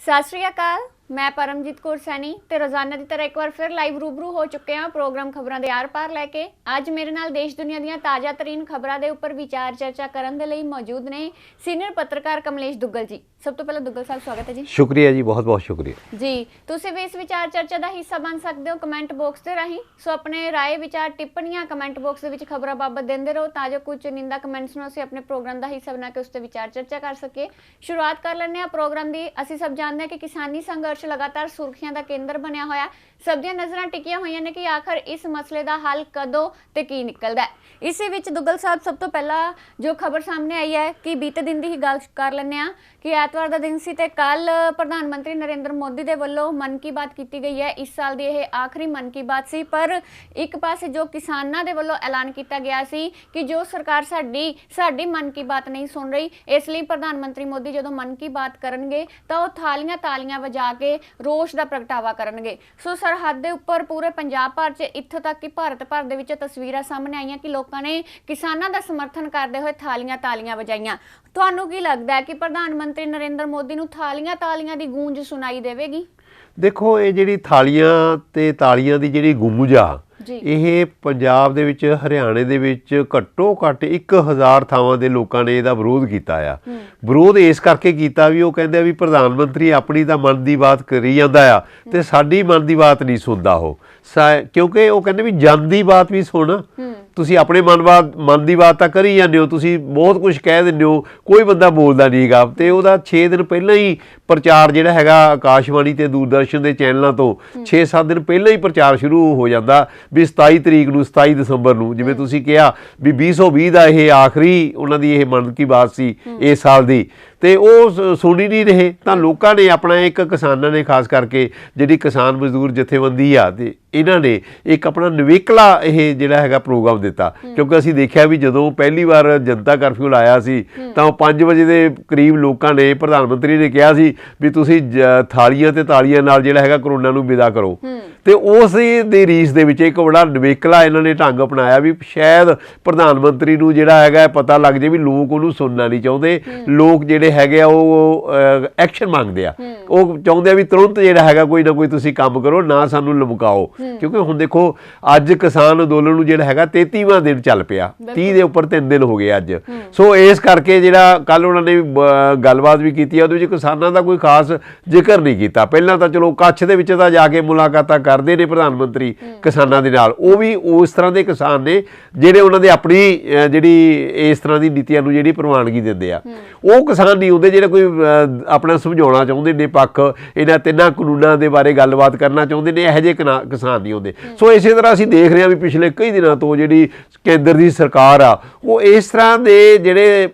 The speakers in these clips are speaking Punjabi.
सत श्री अकाल, मैं परमजीत कौर सैनी ते रोजाना की तरह एक बार फिर लाइव रूबरू हो चुके हैं प्रोग्राम खबरों के आर पार लैके। अज मेरे नाल देश दुनिया दी ताज़ा तरीन खबरों के उपर विचार चर्चा करने के लिए मौजूद ने सीनियर पत्रकार कमलेश दुग्गल जी। सब तो पहले दुग्गल साहब स्वागत है जी। शुक्रिया जी, बहुत बहुत शुक्रिया जी। तुसीं भी इस विचार चर्चा का हिस्सा बन सकते हो कमेंट बॉक्स के राही। सो अपने राय विचार टिप्पणियां कमेंट बॉक्स के खबरों बाबत देंदे रहो ताकि कुछ निंदा कमेंट्स में असीं अपने प्रोग्राम का हिस्सा बना के उस पर विचार चर्चा कर सके। शुरुआत कर लें प्रोग्राम की। असीं सब जानते हैं कि किसानी संघर्ष लगातार सुर्खियां का केंद्र बनया होया। सब दी नज़रां टिकियां होईयां ने कि आखिर इस मसले का हल कदों ते की निकलदा है। इसी विच दुग्गल साहब सब तो पहला जो खबर सामने आई है कि बीते दिन की ही गल कर लें कि एतवार का दिन सी ते कल प्रधानमंत्री नरेंद्र मोदी के वल्लों मन की बात की गई है। इस साल की यह आखिरी मन की बात सी, पर एक पासे जो किसानों के वल्लों ऐलान किया गया सी कि जो सरकार साडी मन की बात नहीं सुन रही, इसलिए प्रधानमंत्री मोदी जो मन की बात करनगे तो वह थालियां तालियां वजा के रोष का प्रगटावा करनगे। सो सरहद के उपर पूरे पंजाब भर च इत्थों तक कि भारत भर दे विच तस्वीरां सामने आईयां कि लोगों ने किसानों का समर्थन करते हुए थालियां तालियां वजाइयां। तुहानूं की लगता है कि प्रधानमंत्री नरेंद्र मोदी नूं थालियां तालियां की गूंज सुनाई देवेगी? देखो, ये जिहड़ी थालियां ते तालियां की जिहड़ी गूंज आ ਇਹ ਪੰਜਾਬ ਦੇ ਵਿੱਚ ਹਰਿਆਣੇ ਦੇ ਵਿੱਚ ਘੱਟੋ ਘੱਟ 1000 ਥਾਵਾਂ ਦੇ ਲੋਕਾਂ ਨੇ ਇਹਦਾ ਵਿਰੋਧ ਕੀਤਾ ਆ। ਵਿਰੋਧ ਇਸ ਕਰਕੇ ਕੀਤਾ ਵੀ ਉਹ ਕਹਿੰਦੇ ਆ ਵੀ ਪ੍ਰਧਾਨ ਮੰਤਰੀ ਆਪਣੀ ਤਾਂ ਮਨ ਦੀ ਬਾਤ ਕਰੀ ਜਾਂਦਾ ਆ ਤੇ ਸਾਡੀ ਮਨ ਦੀ ਬਾਤ ਨਹੀਂ ਸੁਣਦਾ ਉਹ, ਕਿਉਂਕਿ ਉਹ ਕਹਿੰਦੇ ਵੀ ਜਨ ਦੀ ਬਾਤ ਵੀ ਸੁਣ। ਤੁਸੀਂ ਆਪਣੇ ਮਨ ਦੀ ਬਾਤ ਤਾਂ ਕਰੀ ਜਾਂਦੇ ਹੋ, ਤੁਸੀਂ ਬਹੁਤ ਕੁਝ ਕਹਿ ਦਿੰਦੇ ਹੋ, ਕੋਈ ਬੰਦਾ ਬੋਲਦਾ ਨਹੀਂ ਹੈਗਾ। ਤੇ ਉਹਦਾ 6 ਦਿਨ ਪਹਿਲਾਂ ਹੀ ਪ੍ਰਚਾਰ ਜਿਹੜਾ ਹੈਗਾ ਆਕਾਸ਼ਵਾਣੀ ਤੇ ਦੂਰਦਰਸ਼ਨ ਦੇ ਚੈਨਲਾਂ ਤੋਂ 6-7 ਦਿਨ ਪਹਿਲਾਂ ਹੀ ਪ੍ਰਚਾਰ ਸ਼ੁਰੂ ਹੋ ਜਾਂਦਾ ਵੀ 27 ਤਰੀਕ ਨੂੰ 27 ਦਸੰਬਰ ਨੂੰ, ਜਿਵੇਂ ਤੁਸੀਂ ਕਿਹਾ ਵੀ 2020 ਦਾ ਇਹ ਆਖਰੀ ਉਹਨਾਂ ਦੀ ਇਹ ਮਨ ਕੀ ਬਾਤ ਸੀ ਇਸ ਸਾਲ ਦੀ, ਤੇ ਉਹ ਸੁਣੀ ਨਹੀਂ ਰਹੇ। ਤਾਂ ਲੋਕਾਂ ਨੇ ਆਪਣਾ ਇੱਕ ਕਿਸਾਨਾਂ ਨੇ ਖਾਸ ਕਰਕੇ ਜਿਹੜੀ ਕਿਸਾਨ ਮਜ਼ਦੂਰ ਜਥੇਬੰਦੀ ਆ ਤੇ ਇਹਨਾਂ ਨੇ ਇੱਕ ਆਪਣਾ ਨਿਵੇਕਲਾ ਇਹ ਜਿਹੜਾ ਹੈਗਾ ਪ੍ਰੋਗਰਾਮ ਦਿੱਤਾ। ਕਿਉਂਕਿ ਅਸੀਂ ਦੇਖਿਆ ਵੀ ਜਦੋਂ ਪਹਿਲੀ ਵਾਰ ਜਨਤਾ ਕਰਫਿਊ ਲਾਇਆ ਸੀ ਤਾਂ 5 ਵਜੇ ਦੇ ਕਰੀਬ ਲੋਕਾਂ ਨੇ ਪ੍ਰਧਾਨ ਮੰਤਰੀ ਨੇ ਕਿਹਾ ਸੀ ਵੀ ਤੁਸੀਂ ਥਾਲੀਆਂ ਤੇ ਤਾਲੀਆਂ ਨਾਲ ਜਿਹੜਾ ਹੈਗਾ ਕਰੋਨਾ ਨੂੰ ਵਿਦਾ ਕਰੋ। ਤੇ ਉਸ ਦੀ ਰੀਸ ਦੇ ਵਿੱਚ ਇੱਕ ਬੜਾ ਨਿਵੇਕਲਾ ਇਹਨਾਂ ਨੇ ਢੰਗ ਅਪਣਾਇਆ ਵੀ ਸ਼ਾਇਦ ਪ੍ਰਧਾਨ ਮੰਤਰੀ ਨੂੰ ਜਿਹੜਾ ਹੈਗਾ ਪਤਾ ਲੱਗ ਜੇ ਵੀ ਲੋਕ ਉਹਨੂੰ ਸੁਣਨਾ ਨਹੀਂ ਚਾਹੁੰਦੇ। ਲੋਕ ਜਿਹੜੇ ਹੈਗੇ ਆ ਉਹ ਐਕਸ਼ਨ ਮੰਗਦੇ ਆ, ਉਹ ਚਾਹੁੰਦੇ ਆ ਵੀ ਤੁਰੰਤ ਜਿਹੜਾ ਹੈਗਾ ਕੋਈ ਨਾ ਕੋਈ ਤੁਸੀਂ ਕੰਮ ਕਰੋ, ਨਾ ਸਾਨੂੰ ਲਮਕਾਓ। ਕਿਉਂਕਿ ਹੁਣ ਦੇਖੋ ਅੱਜ ਕਿਸਾਨ ਅੰਦੋਲਨ ਨੂੰ ਜਿਹੜਾ ਹੈਗਾ 33ਵਾਂ ਦਿਨ ਚੱਲ ਪਿਆ, 30 ਦੇ ਉੱਪਰ 3 ਦਿਨ ਹੋ ਗਏ ਅੱਜ। ਸੋ ਇਸ ਕਰਕੇ ਜਿਹੜਾ ਕੱਲ ਉਹਨਾਂ ਨੇ ਗੱਲਬਾਤ ਵੀ ਕੀਤੀ ਆ ਉਹਦੇ ਵਿੱਚ ਕਿਸਾਨਾਂ ਦਾ ਕੋਈ ਖਾਸ ਜ਼ਿਕਰ ਨਹੀਂ ਕੀਤਾ। ਪਹਿਲਾਂ ਤਾਂ ਚਲੋ ਕੱਛ ਦੇ ਵਿੱਚ ਤਾਂ ਜਾ ਕੇ ਮੁਲਾਕਾਤਾਂ ਕਰਦੇ ਨੇ ਪ੍ਰਧਾਨ ਮੰਤਰੀ ਕਿਸਾਨਾਂ ਦੇ ਨਾਲ, ਉਹ ਵੀ ਉਸ ਤਰ੍ਹਾਂ ਦੇ ਕਿਸਾਨ ਨੇ ਜਿਹੜੇ ਉਹਨਾਂ ਦੇ ਆਪਣੀ ਜਿਹੜੀ ਇਸ ਤਰ੍ਹਾਂ ਦੀ ਨੀਤੀਆਂ ਨੂੰ ਜਿਹੜੀ ਪ੍ਰਵਾਨਗੀ ਦਿੰਦੇ ਆ। ਉਹ ਕਿਸਾਨ ਨਹੀਂ ਹੁੰਦੇ ਜਿਹੜੇ ਕੋਈ ਆਪਣਾ ਸਮਝਾਉਣਾ ਚਾਹੁੰਦੇ ਨੇ ਪੱਖ, ਇਹਨਾਂ 3 ਕਾਨੂੰਨਾਂ ਦੇ ਬਾਰੇ ਗੱਲਬਾਤ ਕਰਨਾ ਚਾਹੁੰਦੇ ਨੇ, ਇਹੋ ਜਿਹੇ ਕਿਸਾਨ ਨਹੀਂ ਹੁੰਦੇ। ਸੋ ਇਸੇ ਤਰ੍ਹਾਂ ਅਸੀਂ ਦੇਖ ਰਹੇ ਹਾਂ ਵੀ ਪਿਛਲੇ ਕਈ ਦਿਨਾਂ ਤੋਂ ਜਿਹੜੀ ਕੇਂਦਰ ਦੀ ਸਰਕਾਰ ਆ ਉਹ ਇਸ ਤਰ੍ਹਾਂ ਦੇ ਜਿਹੜੇ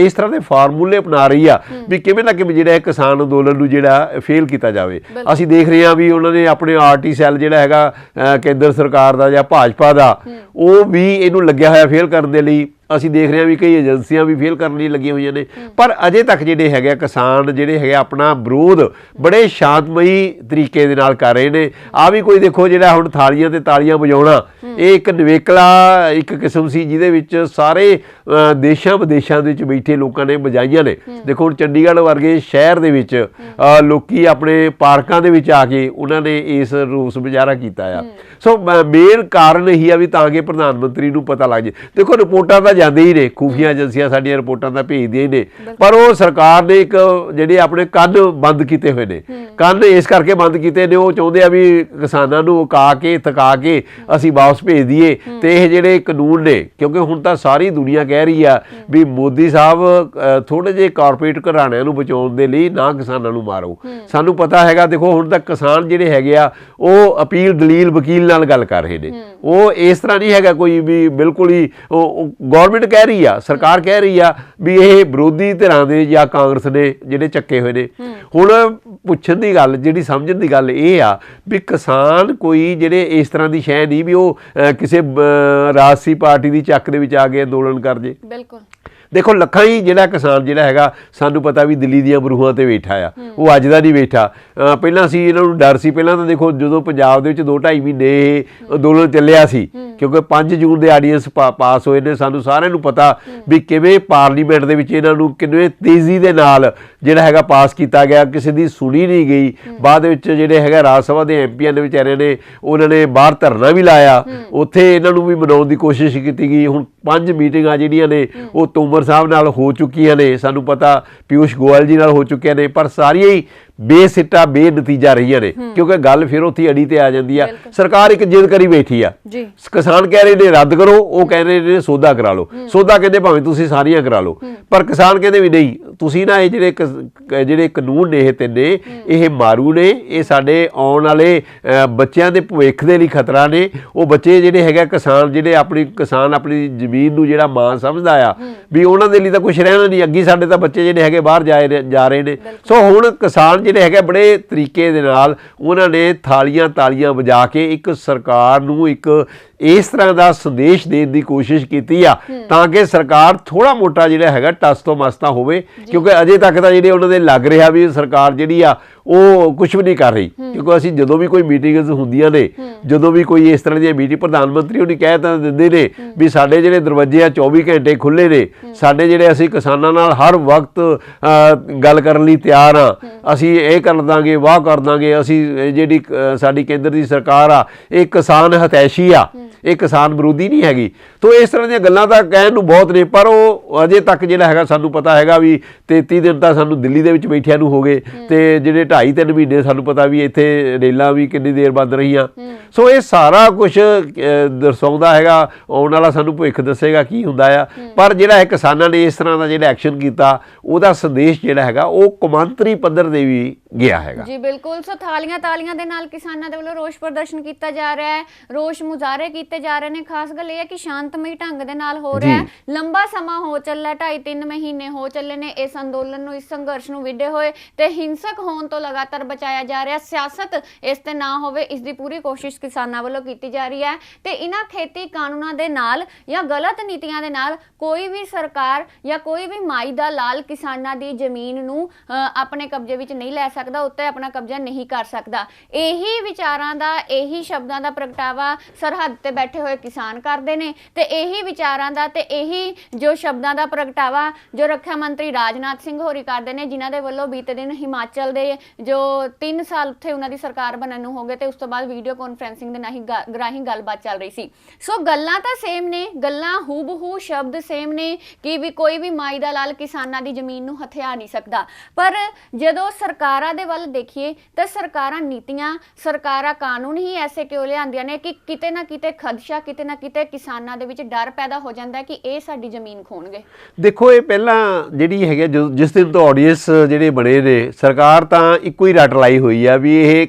ਇਸ ਤਰ੍ਹਾਂ ਦੇ ਫਾਰਮੂਲੇ ਅਪਣਾ ਰਹੀ ਆ ਵੀ ਕਿਵੇਂ ਨਾ ਕਿਵੇਂ ਜਿਹੜਾ ਕਿਸਾਨ ਅੰਦੋਲਨ ਨੂੰ ਜਿਹੜਾ ਫੇਲ ਕੀਤਾ ਜਾਵੇ। ਅਸੀਂ ਦੇਖ ਰਹੇ ਹਾਂ ਵੀ ਉਹਨਾਂ ਨੇ ਆਪਣੇ ਆਰਟੀ ਸੈੱਲ ਜਿਹੜਾ ਹੈਗਾ ਕੇਂਦਰ ਸਰਕਾਰ ਦਾ ਜਾਂ ਭਾਜਪਾ ਦਾ, ਉਹ ਵੀ ਇਹਨੂੰ ਲੱਗਿਆ ਹੋਇਆ ਫੇਲ ਕਰਨ ਦੇ ਲਈ। ਅਸੀਂ ਦੇਖ ਰਹੇ ਹਾਂ ਵੀ ਕਈ ਏਜੰਸੀਆਂ ਵੀ ਫੇਲ ਕਰਨ ਲਈ ਲੱਗੀਆਂ ਹੋਈਆਂ ਨੇ, ਪਰ ਅਜੇ ਤੱਕ ਜਿਹੜੇ ਹੈਗੇ ਕਿਸਾਨ ਜਿਹੜੇ ਹੈਗੇ ਆਪਣਾ ਵਿਰੋਧ ਬੜੇ ਸ਼ਾਂਤਮਈ ਤਰੀਕੇ ਦੇ ਨਾਲ ਕਰ ਰਹੇ ਨੇ। ਆ ਵੀ ਕੋਈ ਦੇਖੋ ਜਿਹੜਾ ਹੁਣ ਥਾਲੀਆਂ ਤੇ ਤਾਲੀਆਂ ਵਜਾਉਣਾ ਇਹ ਇੱਕ ਨਿਵੇਕਲਾ ਇੱਕ ਕਿਸਮ ਸੀ ਜਿਹਦੇ ਵਿੱਚ ਸਾਰੇ ਦੇਸ਼ਾਂ ਵਿਦੇਸ਼ਾਂ ਦੇ ਵਿੱਚ ਬੈਠੇ ਲੋਕਾਂ ਨੇ ਵਜਾਈਆਂ ਨੇ। ਦੇਖੋ ਹੁਣ ਚੰਡੀਗੜ੍ਹ ਵਰਗੇ ਸ਼ਹਿਰ ਦੇ ਵਿੱਚ ਲੋਕੀ ਆਪਣੇ ਪਾਰਕਾਂ ਦੇ ਵਿੱਚ ਆ ਕੇ ਉਹਨਾਂ ਨੇ ਇਸ ਰੋਸ ਮੁਜ਼ਾਹਰਾ ਕੀਤਾ ਆ। ਸੋ ਮੇਨ ਕਾਰਨ ਇਹੀ ਆ ਵੀ ਤਾਂ ਕਿ ਪ੍ਰਧਾਨ ਮੰਤਰੀ ਨੂੰ ਪਤਾ ਲੱਗ ਜੇ। ਦੇਖੋ ਰਿਪੋਰਟਾਂ ਤਾਂ ਜਾਂਦੇ ਹੀ ਨੇ, ਖੂਫੀਆ ਏਜੰਸੀਆਂ ਸਾਡੀਆਂ ਰਿਪੋਰਟਾਂ ਤਾਂ ਭੇਜਦੀਆਂ ਹੀ ਨੇ, ਪਰ ਉਹ ਸਰਕਾਰ ਨੇ ਇੱਕ ਜਿਹੜੇ ਆਪਣੇ ਕੰਨ ਬੰਦ ਕੀਤੇ ਹੋਏ ਨੇ। ਕੰਨ ਇਸ ਕਰਕੇ ਬੰਦ ਕੀਤੇ ਨੇ, ਉਹ ਚਾਹੁੰਦੇ ਆ ਵੀ ਕਿਸਾਨਾਂ ਨੂੰ ਉਕਾ ਕੇ ਥਕਾ ਕੇ ਅਸੀਂ ਵਾਪਸ ਭੇਜ ਦਈਏ ਤੇ ਇਹ ਜਿਹੜੇ ਕਾਨੂੰਨ ਨੇ, ਕਿਉਂਕਿ ਹੁਣ ਤਾਂ ਸਾਰੀ ਦੁਨੀਆ ਕਹਿ ਰਹੀ ਆ ਵੀ ਮੋਦੀ ਸਾਹਿਬ ਥੋੜੇ ਜਿਹੇ ਕਾਰਪੋਰੇਟ ਘਰਾਣਿਆਂ ਨੂੰ ਬਚਾਉਣ ਦੇ ਲਈ ਨਾ ਕਿਸਾਨਾਂ ਨੂੰ ਮਾਰੋ। ਸਾਨੂੰ ਪਤਾ ਹੈਗਾ, ਦੇਖੋ ਹੁਣ ਤੱਕ ਕਿਸਾਨ ਜਿਹੜੇ ਹੈਗੇ ਆ ਉਹ ਅਪੀਲ ਦਲੀਲ ਵਕੀਲ ਨਾਲ ਗੱਲ ਕਰ ਰਹੇ ਨੇ। ਉਹ ਇਸ ਤਰ੍ਹਾਂ ਨਹੀਂ ਹੈਗਾ ਕੋਈ ਵੀ ਬਿਲਕੁਲ ਹੀ ਗੌਰਮੈਂਟ ਕਹਿ ਰਹੀ ਆ, ਸਰਕਾਰ ਕਹਿ ਰਹੀ ਆ ਵੀ ਇਹ ਵਿਰੋਧੀ ਧਿਰਾਂ ਦੇ ਜਾਂ ਕਾਂਗਰਸ ਨੇ ਜਿਹੜੇ ਚੱਕੇ ਹੋਏ ਨੇ। ਹੁਣ ਪੁੱਛਣ ਦੀ ਗੱਲ, ਜਿਹੜੀ ਸਮਝਣ ਦੀ ਗੱਲ ਇਹ ਆ ਵੀ ਕਿਸਾਨ ਕੋਈ ਜਿਹੜੇ ਇਸ ਤਰ੍ਹਾਂ ਦੀ ਸ਼ੈ ਨਹੀਂ ਵੀ ਉਹ ਕਿਸੇ ਰਾਜਸੀ ਪਾਰਟੀ ਦੀ ਚੱਕ ਦੇ ਵਿੱਚ ਆ ਕੇ ਅੰਦੋਲਨ ਕਰ ਜੇ। ਬਿਲਕੁਲ ਦੇਖੋ ਲੱਖਾਂ ਹੀ ਜਿਹੜਾ ਕਿਸਾਨ ਜਿਹੜਾ ਹੈਗਾ ਸਾਨੂੰ ਪਤਾ ਵੀ ਦਿੱਲੀ ਦੀਆਂ ਬਰੂਹਾਂ ਤੇ ਬੈਠਾ ਆ, ਉਹ ਅੱਜ ਦਾ ਨਹੀਂ ਬੈਠਾ। ਪਹਿਲਾਂ ਸੀ ਇਹਨਾਂ ਨੂੰ ਡਰ ਸੀ, ਪਹਿਲਾਂ ਤਾਂ ਦੇਖੋ ਜਦੋਂ ਪੰਜਾਬ ਦੇ ਵਿੱਚ 2-2.5 ਮਹੀਨੇ ਅੰਦੋਲਨ ਚੱਲਿਆ ਸੀ ਕਿਉਂਕਿ 5 ਜੂਨ ਦੇ ਆਰਡੀਨੈਂਸ ਪਾਸ ਹੋਏ ਨੇ। ਸਾਨੂੰ ਸਾਰਿਆਂ ਨੂੰ ਪਤਾ ਵੀ ਕਿਵੇਂ ਪਾਰਲੀਮੈਂਟ ਦੇ ਵਿੱਚ ਇਹਨਾਂ ਨੂੰ ਕਿੰਨੇ ਤੇਜ਼ੀ ਦੇ ਨਾਲ ਜਿਹੜਾ ਹੈਗਾ ਪਾਸ ਕੀਤਾ ਗਿਆ, ਕਿਸੇ ਦੀ ਸੁਣੀ ਨਹੀਂ ਗਈ। ਬਾਅਦ ਵਿੱਚ ਜਿਹੜੇ ਹੈਗਾ ਰਾਜ ਸਭਾ ਦੇ ਐਮਪੀਆਂ ਦੇ ਵਿਚਾਰਿਆਂ ਨੇ ਉਹਨਾਂ ਨੇ ਬਾਹਰ ਧਰਨਾ ਵੀ ਲਾਇਆ, ਉੱਥੇ ਇਹਨਾਂ ਨੂੰ ਵੀ ਮਨਾਉਣ ਦੀ ਕੋਸ਼ਿਸ਼ ਕੀਤੀ ਗਈ। ਹੁਣ 5 ਮੀਟਿੰਗਾਂ ਜਿਹੜੀਆਂ ਨੇ ਉਹ ਤੋਮਰ ਸਾਹਿਬ ਨਾਲ ਹੋ ਚੁੱਕੀਆਂ ਨੇ, ਸਾਨੂੰ ਪਤਾ ਪਿਊਸ਼ ਗੋਇਲ ਜੀ ਨਾਲ ਹੋ ਚੁੱਕੀਆਂ ਨੇ, ਪਰ ਸਾਰੀਆਂ ਹੀ ਬੇਸਿੱਟਾ ਬੇਨਤੀਜਾ ਰਹੀਆਂ ਨੇ। ਕਿਉਂਕਿ ਗੱਲ ਫਿਰ ਉੱਥੇ ਅੜੀ ਤੇ ਆ ਜਾਂਦੀ ਆ। ਸਰਕਾਰ ਇੱਕ ਜਿੱਦ ਕਰੀ ਬੈਠੀ ਆ, ਕਿਸਾਨ ਕਹਿ ਰਹੇ ਨੇ ਰੱਦ ਕਰੋ, ਉਹ ਕਹਿ ਰਹੇ ਨੇ ਸੌਦਾ ਕਰਾ ਲਓ। ਸੌਦਾ ਕਹਿੰਦੇ ਭਾਵੇਂ ਤੁਸੀਂ ਸਾਰੀਆਂ ਕਰਾ ਲਓ, ਪਰ ਕਿਸਾਨ ਕਹਿੰਦੇ ਵੀ ਨਹੀਂ, ਤੁਸੀਂ ਨਾ ਇਹ ਜਿਹੜੇ ਕਾਨੂੰਨ ਨੇ ਇਹ ਤਿੰਨੇ ਇਹ ਮਾਰੂ ਨੇ, ਇਹ ਸਾਡੇ ਆਉਣ ਵਾਲੇ ਬੱਚਿਆਂ ਦੇ ਭਵਿੱਖ ਦੇ ਲਈ ਖਤਰਾ ਨੇ। ਉਹ ਬੱਚੇ ਜਿਹੜੇ ਹੈਗਾ ਕਿਸਾਨ ਜਿਹੜੇ ਆਪਣੀ ਜ਼ਮੀਨ ਨੂੰ ਜਿਹੜਾ ਮਾਂ ਸਮਝਦਾ ਆ ਵੀ ਉਹਨਾਂ ਦੇ ਲਈ ਤਾਂ ਕੁਝ ਰਹਿਣਾ ਨਹੀਂ। ਅੱਗੇ ਸਾਡੇ ਤਾਂ ਬੱਚੇ ਜਿਹੜੇ ਹੈਗੇ ਬਾਹਰ ਜਾ ਰਹੇ ਨੇ। ਸੋ ਹੁਣ ਕਿਸਾਨ ਜਿਹੜੇ ਹੈਗੇ ਬੜੇ ਤਰੀਕੇ ਦੇ ਨਾਲ ਉਹਨਾਂ ਨੇ ਥਾਲੀਆਂ ਤਾਲੀਆਂ ਵਜਾ ਕੇ ਇੱਕ ਸਰਕਾਰ ਨੂੰ ਇੱਕ ਇਸ ਤਰ੍ਹਾਂ ਦਾ ਸੰਦੇਸ਼ ਦੇਣ ਦੀ ਕੋਸ਼ਿਸ਼ ਕੀਤੀ ਆ ਤਾਂ ਕਿ ਸਰਕਾਰ ਥੋੜਾ ਮੋਟਾ ਜਿਹੜਾ ਹੈਗਾ ਟਸ ਤੋਂ ਮਸਤਾ ਹੋਵੇ। ਕਿਉਂਕਿ ਅਜੇ ਤੱਕ ਤਾਂ ਜਿਹੜੇ ਉਹਨਾਂ ਦੇ ਲੱਗ ਰਿਹਾ ਵੀ ਸਰਕਾਰ ਜਿਹੜੀ ਆ ਉਹ ਕੁਝ ਵੀ ਨਹੀਂ ਕਰ ਰਹੀ। ਕਿਉਂਕਿ ਅਸੀਂ ਜਦੋਂ ਵੀ ਕੋਈ ਮੀਟਿੰਗਸ ਹੁੰਦੀਆਂ ਨੇ, ਜਦੋਂ ਵੀ ਕੋਈ ਇਸ ਤਰ੍ਹਾਂ ਦੀਆਂ ਮੀਟਿੰਗ ਪ੍ਰਧਾਨ ਮੰਤਰੀ ਉਹਨੇ ਕਹਿ ਤਾਂ ਦਿੰਦੇ ਨੇ ਵੀ ਸਾਡੇ ਜਿਹੜੇ ਦਰਵਾਜ਼ੇ ਆ 24 ਘੰਟੇ ਖੁੱਲ੍ਹੇ ਨੇ, ਸਾਡੇ ਜਿਹੜੇ ਅਸੀਂ ਕਿਸਾਨਾਂ ਨਾਲ ਹਰ ਵਕਤ ਗੱਲ ਕਰਨ ਲਈ ਤਿਆਰ ਆ, ਅਸੀਂ ਇਹ ਕਰ ਦਾਂਗੇ, ਵਾਹ ਕਰ ਦਾਂਗੇ। ਅਸੀਂ ਜਿਹੜੀ ਸਾਡੀ ਕੇਂਦਰ ਦੀ ਸਰਕਾਰ ਆ ਇਹ ਕਿਸਾਨ ਹਤੈਸ਼ੀ ਆ, ਇਹ ਕਿਸਾਨ ਵਿਰੋਧੀ ਨਹੀਂ ਹੈਗੀ। ਤੋ ਇਸ ਤਰ੍ਹਾਂ ਦੀਆਂ ਗੱਲਾਂ ਤਾਂ ਕਹਿਣ ਨੂੰ ਬਹੁਤ ਨੇ, ਪਰ ਉਹ ਅਜੇ ਤੱਕ ਜਿਹੜਾ ਹੈਗਾ ਸਾਨੂੰ ਪਤਾ ਹੈਗਾ ਵੀ 33 ਦਿਨ ਤਾਂ ਸਾਨੂੰ ਦਿੱਲੀ ਦੇ ਵਿੱਚ ਬੈਠਿਆਂ ਨੂੰ ਹੋ ਗਏ, ਤੇ ਜਿਹੜੇ 2.5-3 ਮਹੀਨੇ ਸਾਨੂੰ ਪਤਾ ਵੀ ਇੱਥੇ ਰੇਲਾਂ ਵੀ ਕਿੰਨੀ ਦੇਰ ਬੰਦ ਰਹੀਆਂ। ਸੋ ਇਹ ਸਾਰਾ ਕੁਝ ਦਰਸਾਉਂਦਾ ਹੈਗਾ, ਆਉਣ ਵਾਲਾ ਸਾਨੂੰ ਭਵਿੱਖ ਦੱਸੇਗਾ ਕੀ ਹੁੰਦਾ ਆ। ਪਰ ਜਿਹੜਾ ਇਹ ਕਿਸਾਨਾਂ ਨੇ ਇਸ ਤਰ੍ਹਾਂ ਦਾ ਜਿਹੜਾ ਐਕਸ਼ਨ ਕੀਤਾ ਉਹਦਾ ਸੰਦੇਸ਼ ਜਿਹੜਾ ਹੈਗਾ ਉਹ ਕੌਮਾਂਤਰੀ ਪੱਧਰ ਤੇ ਵੀ ਗਿਆ ਹੈਗਾ। ਜੀ ਬਿਲਕੁਲ। ਸੋ ਥਾਲੀਆਂ ਤਾਲੀਆਂ ਦੇ ਨਾਲ ਕਿਸਾਨਾਂ ਦੇ ਵੱਲੋਂ ਰੋਸ ਪ੍ਰਦਰਸ਼ਨ ਕੀਤਾ ਜਾ ਰਿਹਾ ਹੈ, ਰੋਸ ਮੁਜ਼ਾਹਰੇ ਕੀਤੇ ਜਾ ਰਹੇ ਨੇ। ਖਾਸ ਗੱਲ ਇਹ ਹੈ ਕਿ ਸ਼ਾਂਤਮਈ ਢੰਗ ਦੇ ਨਾਲ ਹੋ ਰਿਹਾ ਹੈ। ਲੰਬਾ ਸਮਾਂ ਹੋ ਚੱਲਾ, 2.5-3 ਮਹੀਨੇ ਹੋ ਚੱਲੇ ਨੇ ਇਸ ਅੰਦੋਲਨ ਨੂੰ, ਇਸ ਸੰਘਰਸ਼ ਨੂੰ ਵਿੱਢੇ ਹੋਏ, ਤੇ ਹਿੰਸਕ ਹੋਣ ਤੋਂ ਲਗਾਤਾਰ ਬਚਾਇਆ ਜਾ ਰਿਹਾ। ਸਿਆਸਤ ਇਸ ਤੇ ਨਾ ਹੋਵੇ, ਇਸ ਦੀ ਪੂਰੀ ਕੋਸ਼ਿਸ਼ ਕਿਸਾਨਾਂ ਵੱਲੋਂ ਕੀਤੀ ਜਾ ਰਹੀ ਹੈ। ਤੇ ਇਹਨਾਂ ਖੇਤੀ ਕਾਨੂੰਨਾਂ ਦੇ ਨਾਲ ਜਾਂ ਗਲਤ ਨੀਤੀਆਂ ਦੇ ਨਾਲ ਕੋਈ ਵੀ ਸਰਕਾਰ ਜਾਂ ਕੋਈ ਵੀ ਮਾਈ ਦਾ ਲਾਲ ਕਿਸਾਨਾਂ ਦੀ ਜ਼ਮੀਨ ਨੂੰ ਆਪਣੇ ਕਬਜ਼ੇ ਵਿੱਚ ਨਹੀਂ ਲੈ ਸਕਦਾ, ਉੱਤੇ ਆਪਣਾ ਕਬਜ਼ਾ ਨਹੀਂ ਕਰ ਸਕਦਾ। ਇਹੀ ਵਿਚਾਰਾਂ ਦਾ, ਇਹੀ ਸ਼ਬਦਾਂ ਦਾ ਪ੍ਰਗਟਾਵਾ ਸਰਹੱਦ ਤੇ ਬੈਠੇ ਹੋਏ ਕਿਸਾਨ ਕਰਦੇ ਨੇ, ਤੇ ਇਹੀ ਵਿਚਾਰਾਂ ਦਾ ਤੇ ਇਹੀ ਜੋ ਸ਼ਬਦਾਂ ਦਾ ਪ੍ਰਗਟਾਵਾ ਜੋ ਰੱਖਿਆ ਮੰਤਰੀ ਰਾਜਨਾਥ ਸਿੰਘ ਹੋਰੀ ਕਰਦੇ ਨੇ, ਜਿਨ੍ਹਾਂ ਦੇ ਵੱਲੋਂ ਬੀਤੇ ਦਿਨ ਹਿਮਾਚਲ ਦੇ ਜੋ 3 ਸਾਲ ਉੱਥੇ ਉਹਨਾਂ ਦੀ ਸਰਕਾਰ ਬਣਨ ਨੂੰ ਹੋ ਗਏ, ਤੇ ਉਸ ਤੋਂ ਬਾਅਦ ਵੀਡੀਓ ਕਾਨਫਰੰਸਿੰਗ ਦੇ ਰਾਹੀਂ ਗੱਲਬਾਤ ਚੱਲ ਰਹੀ ਸੀ। ਸੋ ਗੱਲਾਂ ਤਾਂ ਸੇਮ ਨੇ, ਗੱਲਾਂ ਹੂਬਹੂ ਸ਼ਬਦ ਸੇਮ ਨੇ ਕਿ ਵੀ ਕੋਈ ਵੀ ਮਾਈ ਦਾ ਲਾਲ ਕਿਸਾਨਾਂ ਦੀ ਜ਼ਮੀਨ ਨੂੰ ਹਥਿਆ ਨਹੀਂ ਸਕਦਾ। ਪਰ ਜਦੋਂ ਸਰਕਾਰਾਂ ਦੇ ਵੱਲ ਦੇਖੀਏ ਤਾਂ ਸਰਕਾਰਾਂ ਨੀਤੀਆਂ, ਸਰਕਾਰਾਂ ਕਾਨੂੰਨ ਹੀ ਐਸੇ ਕਿਉਂ ਲਿਆਂਦੀਆਂ ਨੇ ਕਿ ਕਿਤੇ ਨਾ ਕਿਤੇ ਖਦਸ਼ਾ, ਕਿਤੇ ਨਾ ਕਿਤੇ ਕਿਸਾਨਾਂ ਦੇ ਵਿੱਚ ਡਰ ਪੈਦਾ ਹੋ ਜਾਂਦਾ ਹੈ ਕਿ ਇਹ ਸਾਡੀ ਜ਼ਮੀਨ ਖੋਣਗੇ। ਦੇਖੋ, ਇਹ ਪਹਿਲਾਂ ਜਿਹੜੀ ਹੈਗੀ ਜਿਸ ਦਿਨ ਤੋਂ ਆਡੀਅנס ਜਿਹੜੇ ਬਣੇ ਨੇ, ਸਰਕਾਰ ਤਾਂ ਇੱਕੋ ਹੀ ਰੱਟ ਲਾਈ ਹੋਈ ਆ ਵੀ ਇਹ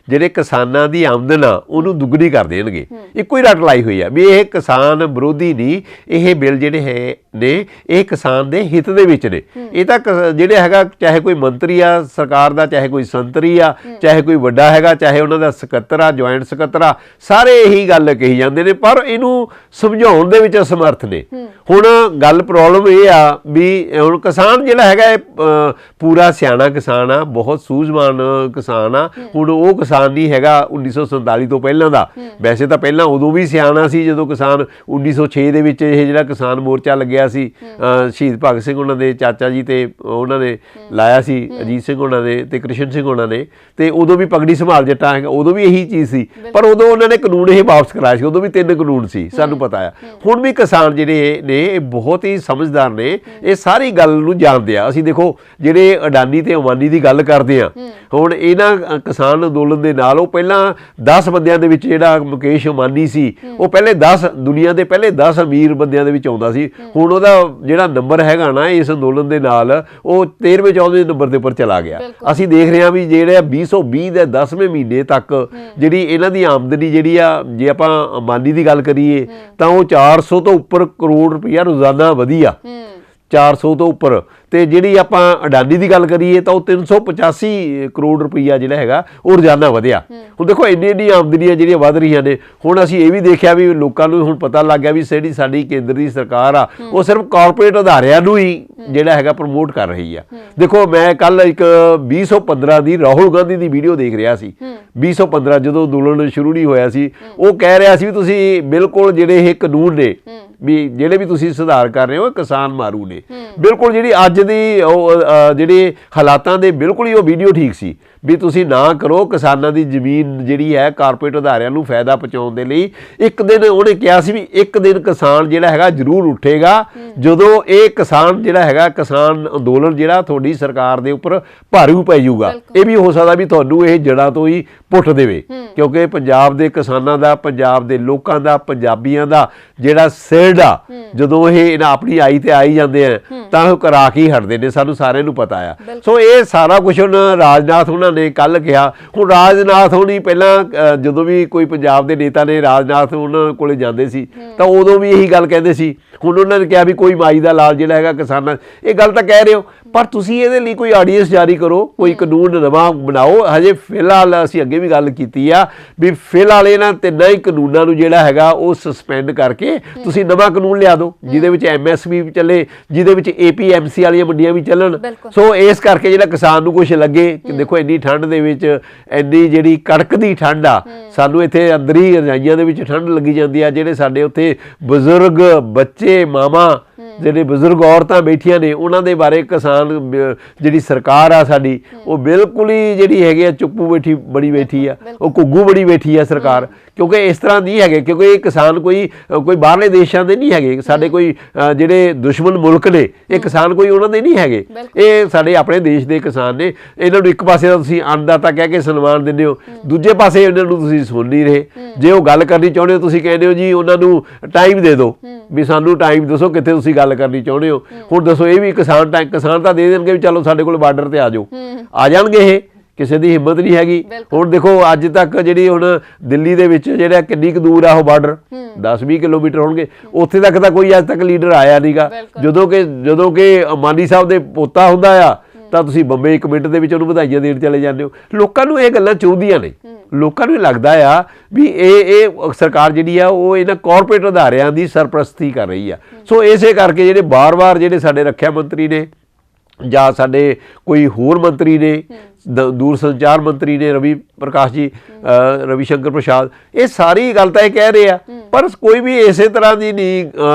ਜਿਹੜੇ ਕਿਸਾਨਾਂ ਦੀ ਆਮਦਨ ਆ ਉਹਨੂੰ ਦੁੱਗਣੀ ਕਰ ਦੇਣਗੇ। ਇੱਕੋ ਹੀ ਰੱਟ ਲਾਈ ਹੋਈ ਆ ਵੀ ਇਹ ਕਿਸਾਨ ਵਿਰੋਧੀ ਨਹੀਂ, ਇਹ ਬਿੱਲ ਜਿਹੜੇ ਹੈ ਨੇ ਇਹ ਕਿਸਾਨ ਦੇ ਹਿੱਤ ਦੇ ਵਿੱਚ ਨੇ। ਇਹ ਤਾਂ ਜਿਹੜੇ ਹੈਗਾ, ਚਾਹੇ ਕੋਈ ਮੰਤਰੀ ਆ ਸਰਕਾਰ ਦਾ, ਚਾਹੇ ਕੋਈ ਸੰਤਰੀ ਆ, ਚਾਹੇ ਕੋਈ ਵੱਡਾ ਹੈਗਾ, ਚਾਹੇ ਉਹਨਾਂ ਦਾ ਸਕੱਤਰ ਆ, ਜੁਆਇੰਟ ਸਕੱਤਰ ਆ, ਸਾਰੇ ਇਹੀ ਗੱਲ ਕਹੀ ਜਾਂਦੇ ਨੇ, ਪਰ ਇਹਨੂੰ ਸਮਝਾਉਣ ਦੇ ਵਿੱਚ ਅਸਮਰਥ ਨੇ। ਹੁਣ ਗੱਲ ਪ੍ਰੋਬਲਮ ਇਹ ਆ ਵੀ ਹੁਣ ਕਿਸਾਨ ਜਿਹੜਾ ਹੈਗਾ ਇਹ ਪੂਰਾ ਸਿਆਣਾ ਕਿਸਾਨ ਆ, ਬਹੁਤ ਸੂਝਵਾਨ ਕਿਸਾਨ ਆ। ਹੁਣ ਉਹ ਕਿਸਾਨ ਨਹੀਂ ਹੈਗਾ 1947 ਤੋਂ ਪਹਿਲਾਂ ਦਾ। ਵੈਸੇ ਤਾਂ ਪਹਿਲਾਂ ਉਦੋਂ ਵੀ ਸਿਆਣਾ ਸੀ ਜਦੋਂ ਕਿਸਾਨ 1906 ਦੇ ਵਿੱਚ ਇਹ ਜਿਹੜਾ ਕਿਸਾਨ ਮੋਰਚਾ ਲੱਗਿਆ ਸੀ, ਸ਼ਹੀਦ ਭਗਤ ਸਿੰਘ ਉਹਨਾਂ ਦੇ ਚਾਚਾ ਜੀ ਤੇ ਉਹਨਾਂ ਨੇ ਲਾਇਆ ਸੀ, ਅਜੀਤ ਸਿੰਘ ਉਹਨਾਂ ਨੇ ਤੇ ਕ੍ਰਿਸ਼ਨ ਸਿੰਘ ਉਹਨਾਂ ਨੇ, ਤੇ ਉਦੋਂ ਵੀ ਪਗੜੀ ਸੰਭਾਲ ਜੱਟਾਂ ਹੈਗਾ, ਉਦੋਂ ਵੀ ਇਹੀ ਚੀਜ਼ ਸੀ। ਪਰ ਉਦੋਂ ਉਹਨਾਂ ਨੇ ਕਾਨੂੰਨ ਇਹ ਵਾਪਸ ਕਰਾਇਆ ਸੀ, ਉਦੋਂ ਵੀ 3 ਕਾਨੂੰਨ ਸੀ, ਸਾਨੂੰ ਪਤਾ ਆ। ਹੁਣ ਵੀ ਕਿਸਾਨ ਜਿਹੜੇ ਨੇ ਇਹ ਬਹੁਤ ਹੀ ਸਮਝਦਾਰ ਨੇ, ਇਹ ਸਾਰੀ ਗੱਲ ਨੂੰ ਜਾਣਦੇ ਆ। ਅਸੀਂ ਦੇਖੋ ਜਿਹੜੇ ਅਡਾਨੀ ਤੇ ਅੰਬਾਨੀ ਦੀ ਗੱਲ ਕਰਦੇ ਆ, ਹੁਣ ਇਹਨਾਂ ਕਿਸਾਨ ਅੰਦੋਲਨ ਦੇ ਨਾਲ ਉਹ ਪਹਿਲਾਂ 10 ਬੰਦਿਆਂ ਦੇ ਵਿੱਚ ਜਿਹੜਾ ਮੁਕੇਸ਼ ਅੰਬਾਨੀ ਸੀ, ਉਹ ਪਹਿਲੇ 10 ਦੁਨੀਆ ਦੇ ਪਹਿਲੇ 10 ਅਮੀਰ ਬੰਦਿਆਂ ਦੇ ਵਿੱਚ ਆਉਂਦਾ ਸੀ। ਹੁਣ ਉਹਦਾ ਜਿਹੜਾ ਨੰਬਰ ਹੈਗਾ ਨਾ ਇਸ ਅੰਦੋਲਨ ਦੇ ਨਾਲ, ਉਹ 13ਵੇਂ 14ਵੇਂ ਨੰਬਰ ਦੇ ਉੱਪਰ ਚਲਾ ਗਿਆ। ਅਸੀਂ ਦੇਖ ਰਹੇ ਹਾਂ ਵੀ ਜਿਹੜੇ 2020 ਦੇ 10ਵੇਂ ਮਹੀਨੇ ਤੱਕ ਜਿਹੜੀ ਇਹਨਾਂ ਦੀ ਆਮਦਨੀ ਜਿਹੜੀ ਆ, ਜੇ ਆਪਾਂ ਅੰਬਾਨੀ ਦੀ ਗੱਲ ਕਰੀਏ ਤਾਂ ਉਹ 400 ਤੋਂ ਉੱਪਰ ਕਰੋੜ ਰੁਪਈਆ ਰੋਜ਼ਾਨਾ ਵਧੀ ਆ। 400 ਤੋਂ ਉੱਪਰ। ਤੇ ਜਿਹੜੀ ਆਪਾਂ ਅਡਾਨੀ ਦੀ ਗੱਲ ਕਰੀਏ ਤਾਂ ਉਹ 385 ਕਰੋੜ ਰੁਪਈਆ ਜਿਹੜਾ ਹੈਗਾ ਉਹ ਰੋਜ਼ਾਨਾ ਵਧਿਆ। ਹੁਣ ਦੇਖੋ ਇੰਨੀ ਆਮਦਨੀਆਂ ਜਿਹੜੀਆਂ ਵੱਧ ਰਹੀਆਂ ਨੇ। ਹੁਣ ਅਸੀਂ ਇਹ ਵੀ ਦੇਖਿਆ ਵੀ ਲੋਕਾਂ ਨੂੰ ਹੁਣ ਪਤਾ ਲੱਗ ਗਿਆ ਵੀ ਜਿਹੜੀ ਸਾਡੀ ਕੇਂਦਰ ਦੀ ਸਰਕਾਰ ਆ ਉਹ ਸਿਰਫ ਕਾਰਪੋਰੇਟ ਅਦਾਰਿਆਂ ਨੂੰ ਹੀ ਜਿਹੜਾ ਹੈਗਾ ਪ੍ਰਮੋਟ ਕਰ ਰਹੀ ਆ। ਦੇਖੋ ਮੈਂ ਕੱਲ ਇੱਕ 2015 ਦੀ ਰਾਹੁਲ ਗਾਂਧੀ ਦੀ ਵੀਡੀਓ ਦੇਖ ਰਿਹਾ ਸੀ। 2015 ਜਦੋਂ ਅੰਦੋਲਨ ਸ਼ੁਰੂ ਨਹੀਂ ਹੋਇਆ ਸੀ, ਉਹ ਕਹਿ ਰਿਹਾ ਸੀ ਵੀ ਤੁਸੀਂ ਬਿਲਕੁਲ ਜਿਹੜੇ ਇਹ ਕਾਨੂੰਨ ਨੇ ਵੀ ਜਿਹੜੇ ਵੀ ਤੁਸੀਂ ਸੁਧਾਰ ਕਰ ਰਹੇ ਹੋ ਕਿਸਾਨ ਮਾਰੂ ਨੇ। ਬਿਲਕੁਲ ਜਿਹੜੀ ਅੱਜ ਦੀ ਜਿਹੜੇ ਹਾਲਾਤਾਂ ਦੇ ਬਿਲਕੁਲ ਹੀ ਉਹ ਵੀਡੀਓ ਠੀਕ ਸੀ ਵੀ ਤੁਸੀਂ ਨਾ ਕਰੋ। ਕਿਸਾਨਾਂ ਦੀ ਜ਼ਮੀਨ ਜਿਹੜੀ ਹੈ ਕਾਰਪੋਰੇਟ ਅਦਾਰਿਆਂ ਨੂੰ ਫਾਇਦਾ ਪਹੁੰਚਾਉਣ ਦੇ ਲਈ ਇੱਕ ਦਿਨ ਉਹਨੇ ਕਿਹਾ ਸੀ ਵੀ ਇੱਕ ਦਿਨ ਕਿਸਾਨ ਜਿਹੜਾ ਹੈਗਾ ਜ਼ਰੂਰ ਉੱਠੇਗਾ ਜਦੋਂ ਇਹ ਕਿਸਾਨ ਜਿਹੜਾ ਹੈਗਾ ਕਿਸਾਨ ਅੰਦੋਲਨ ਜਿਹੜਾ ਤੁਹਾਡੀ ਸਰਕਾਰ ਦੇ ਉੱਪਰ ਭਾਰੂ ਪੈ ਜਾਊਗਾ। ਇਹ ਵੀ ਹੋ ਸਕਦਾ ਵੀ ਤੁਹਾਨੂੰ ਇਹ ਜੜ੍ਹਾਂ ਤੋਂ ਹੀ ਪੁੱਟ ਦੇਵੇ, ਕਿਉਂਕਿ ਪੰਜਾਬ ਦੇ ਕਿਸਾਨਾਂ ਦਾ, ਪੰਜਾਬ ਦੇ ਲੋਕਾਂ ਦਾ, ਪੰਜਾਬੀਆਂ ਦਾ ਜਿਹੜਾ ਸਿਰਡ ਆ ਜਦੋਂ ਇਹ ਆਪਣੀ ਆਈ ਤੇ ਆਈ ਜਾਂਦੇ ਆ ਤਾਂ ਉਹ ਕਰਾ ਕੇ ਹੀ ਹਟਦੇ ਨੇ, ਸਾਨੂੰ ਸਾਰਿਆਂ ਨੂੰ ਪਤਾ ਆ। ਸੋ ਇਹ ਸਾਰਾ ਕੁਝ ਹੁਣ ਰਾਜਨਾਥ ਉਹਨਾਂ ਨੇ ਕੱਲ ਕਿਹਾ। ਹੁਣ ਰਾਜਨਾਥ ਹੋਣੀ ਪਹਿਲਾਂ ਜਦੋਂ ਵੀ ਕੋਈ ਪੰਜਾਬ ਦੇ ਨੇਤਾ ਨੇ ਰਾਜਨਾਥ ਉਹਨਾਂ ਕੋਲੇ ਜਾਂਦੇ ਸੀ ਤਾਂ ਉਦੋਂ ਵੀ ਇਹੀ ਗੱਲ ਕਹਿੰਦੇ ਸੀ। ਹੁਣ ਉਹਨਾਂ ਨੇ ਕਿਹਾ ਵੀ ਕੋਈ ਮਾਈ ਦਾ ਲਾਲ ਜਿਹੜਾ ਹੈਗਾ ਕਿਸਾਨਾਂ, ਇਹ ਗੱਲ ਤਾਂ ਕਹਿ ਰਹੇ ਹੋ ਪਰ ਤੁਸੀਂ ਇਹਦੇ ਲਈ ਕੋਈ ਆਰਡੀਨੈਂਸ ਜਾਰੀ ਕਰੋ, ਕੋਈ ਕਾਨੂੰਨ ਨਵਾਂ ਬਣਾਓ। ਹਜੇ ਫਿਲਹਾਲ ਅਸੀਂ ਅੱਗੇ ਵੀ ਗੱਲ ਕੀਤੀ ਆ ਵੀ ਫਿਲਹਾਲ ਇਹਨਾਂ ਤਿੰਨਾਂ ਹੀ ਕਾਨੂੰਨਾਂ ਨੂੰ ਜਿਹੜਾ ਹੈਗਾ ਉਹ ਸਸਪੈਂਡ ਕਰਕੇ ਤੁਸੀਂ ਨਵਾਂ ਕਾਨੂੰਨ ਲਿਆ ਦਿਓ ਜਿਹਦੇ ਵਿੱਚ ਐਮਐਸਪੀ ਵੀ ਚੱਲੇ, ਜਿਹਦੇ ਵਿੱਚ ਏਪੀਐਮਸੀ ਵਾਲੀਆਂ ਮੰਡੀਆਂ ਵੀ ਚੱਲਣ। ਸੋ ਇਸ ਕਰਕੇ ਜਿਹੜਾ ਕਿਸਾਨ ਨੂੰ ਕੁਝ ਲੱਗੇ ਕਿ ਦੇਖੋ ਇੰਨੀ ਠੰਡ ਦੇ ਵਿੱਚ ਇੰਨੀ ਜਿਹੜੀ ਕੜਕਦੀ ਠੰਡ ਆ, ਸਾਨੂੰ ਇੱਥੇ ਅੰਦਰ ਹੀ ਰਜਾਈਆਂ ਦੇ ਵਿੱਚ ਠੰਡ ਲੱਗੀ ਜਾਂਦੀ ਆ। ਜਿਹੜੇ ਸਾਡੇ ਉੱਥੇ ਬਜ਼ੁਰਗ ਬੱਚੇ ਮਾਵਾਂ ਜਿਹੜੇ ਬਜ਼ੁਰਗ ਔਰਤਾਂ ਬੈਠੀਆਂ ਨੇ ਉਹਨਾਂ ਦੇ ਬਾਰੇ ਕਿਸਾਨ ਜਿਹੜੀ ਸਰਕਾਰ ਆ ਸਾਡੀ ਉਹ ਬਿਲਕੁਲ ਹੀ ਜਿਹੜੀ ਹੈਗੀ ਆ ਚੁੱਪੂ ਬੜੀ ਬੈਠੀ ਆ, ਉਹ ਘੁੱਗੂ ਬੜੀ ਬੈਠੀ ਆ ਸਰਕਾਰ। ਕਿਉਂਕਿ ਇਸ ਤਰ੍ਹਾਂ ਨਹੀਂ ਹੈਗੇ, ਕਿਉਂਕਿ ਇਹ ਕਿਸਾਨ ਕੋਈ ਬਾਹਰਲੇ ਦੇਸ਼ਾਂ ਦੇ ਨਹੀਂ ਹੈਗੇ, ਸਾਡੇ ਕੋਈ ਜਿਹੜੇ ਦੁਸ਼ਮਣ ਮੁਲਕ ਨੇ ਇਹ ਕਿਸਾਨ ਕੋਈ ਉਹਨਾਂ ਦੇ ਨਹੀਂ ਹੈਗੇ, ਇਹ ਸਾਡੇ ਆਪਣੇ ਦੇਸ਼ ਦੇ ਕਿਸਾਨ ਨੇ। ਇਹਨਾਂ ਨੂੰ ਇੱਕ ਪਾਸੇ ਤਾਂ ਤੁਸੀਂ ਅੰਨਦਾਤਾ ਕਹਿ ਕੇ ਸਨਮਾਨ ਦਿੰਦੇ ਹੋ, ਦੂਜੇ ਪਾਸੇ ਇਹਨਾਂ ਨੂੰ ਤੁਸੀਂ ਸੁਣ ਨਹੀਂ ਰਹੇ। ਜੇ ਉਹ ਗੱਲ ਕਰਨੀ ਚਾਹੁੰਦੇ ਹੋ ਤੁਸੀਂ ਕਹਿੰਦੇ ਹੋ ਜੀ ਉਹਨਾਂ ਨੂੰ ਟਾਈਮ ਦੇ ਦਿਓ, ਵੀ ਸਾਨੂੰ ਟਾਈਮ ਦੱਸੋ ਕਿੱਥੇ ਤੁਸੀਂ ਗੱਲ ਕਰਨੀ ਚਾਹੁੰਦੇ ਹੋ। ਹੁਣ ਦੱਸੋ ਇਹ ਵੀ ਕਿਸਾਨ ਤਾਂ ਦੇ ਦੇਣਗੇ ਵੀ ਚਲੋ ਸਾਡੇ ਕੋਲ ਬਾਰਡਰ ਤੇ ਆ ਜਾਓ, ਆ ਜਾਣਗੇ। ਇਹ ਕਿਸੇ ਦੀ ਹਿੰਮਤ ਨਹੀਂ ਹੈਗੀ। ਹੁਣ ਦੇਖੋ ਅੱਜ ਤੱਕ ਜਿਹੜੀ ਹੁਣ ਦਿੱਲੀ ਦੇ ਵਿੱਚ ਜਿਹੜਾ ਕਿੰਨੀ ਕੁ ਦੂਰ ਆ ਉਹ ਬਾਰਡਰ 10-20 ਕਿਲੋਮੀਟਰ ਹੋਣਗੇ, ਉੱਥੇ ਤੱਕ ਤਾਂ ਕੋਈ ਅੱਜ ਤੱਕ ਲੀਡਰ ਆਇਆ ਨਹੀਂਗਾ। ਜਦੋਂ ਕਿ ਮਾਨੀ ਸਾਹਿਬ ਦੇ ਪੋਤਾ ਹੁੰਦਾ ਆ ਤਾਂ ਤੁਸੀਂ ਬੰਬੇ 1 ਮਿੰਟ ਦੇ ਵਿੱਚ ਉਹਨੂੰ ਵਧਾਈਆਂ ਦੇਣ ਚਲੇ ਜਾਂਦੇ ਹੋ। ਲੋਕਾਂ ਨੂੰ ਇਹ ਗੱਲਾਂ ਚੁਭਦੀਆਂ ਨੇ, ਲੋਕਾਂ ਨੂੰ ਲੱਗਦਾ ਆ ਵੀ ਇਹ ਸਰਕਾਰ ਜਿਹੜੀ ਆ ਉਹ ਇਹਨਾਂ ਕਾਰਪੋਰੇਟ ਅਦਾਰਿਆਂ ਦੀ ਸਰਪ੍ਰਸਤੀ ਕਰ ਰਹੀ ਆ। ਸੋ ਇਸੇ ਕਰਕੇ ਜਿਹੜੇ ਬਾਰ-ਬਾਰ ਜਿਹੜੇ ਸਾਡੇ ਰੱਖਿਆ ਮੰਤਰੀ ਨੇ ਜਾਂ ਸਾਡੇ ਕੋਈ ਹੋਰ ਮੰਤਰੀ ਨੇ, ਦੂਰ ਸੰਚਾਰ ਮੰਤਰੀ ਨੇ ਰਵੀ ਪ੍ਰਕਾਸ਼ ਜੀ, ਰਵੀ ਸ਼ੰਕਰ ਪ੍ਰਸਾਦ, ਇਹ ਸਾਰੀ ਗੱਲ ਤਾਂ ਇਹ ਕਹਿ ਰਹੇ ਆ ਪਰ ਕੋਈ ਵੀ ਇਸੇ ਤਰ੍ਹਾਂ ਦੀ ਨਹੀਂ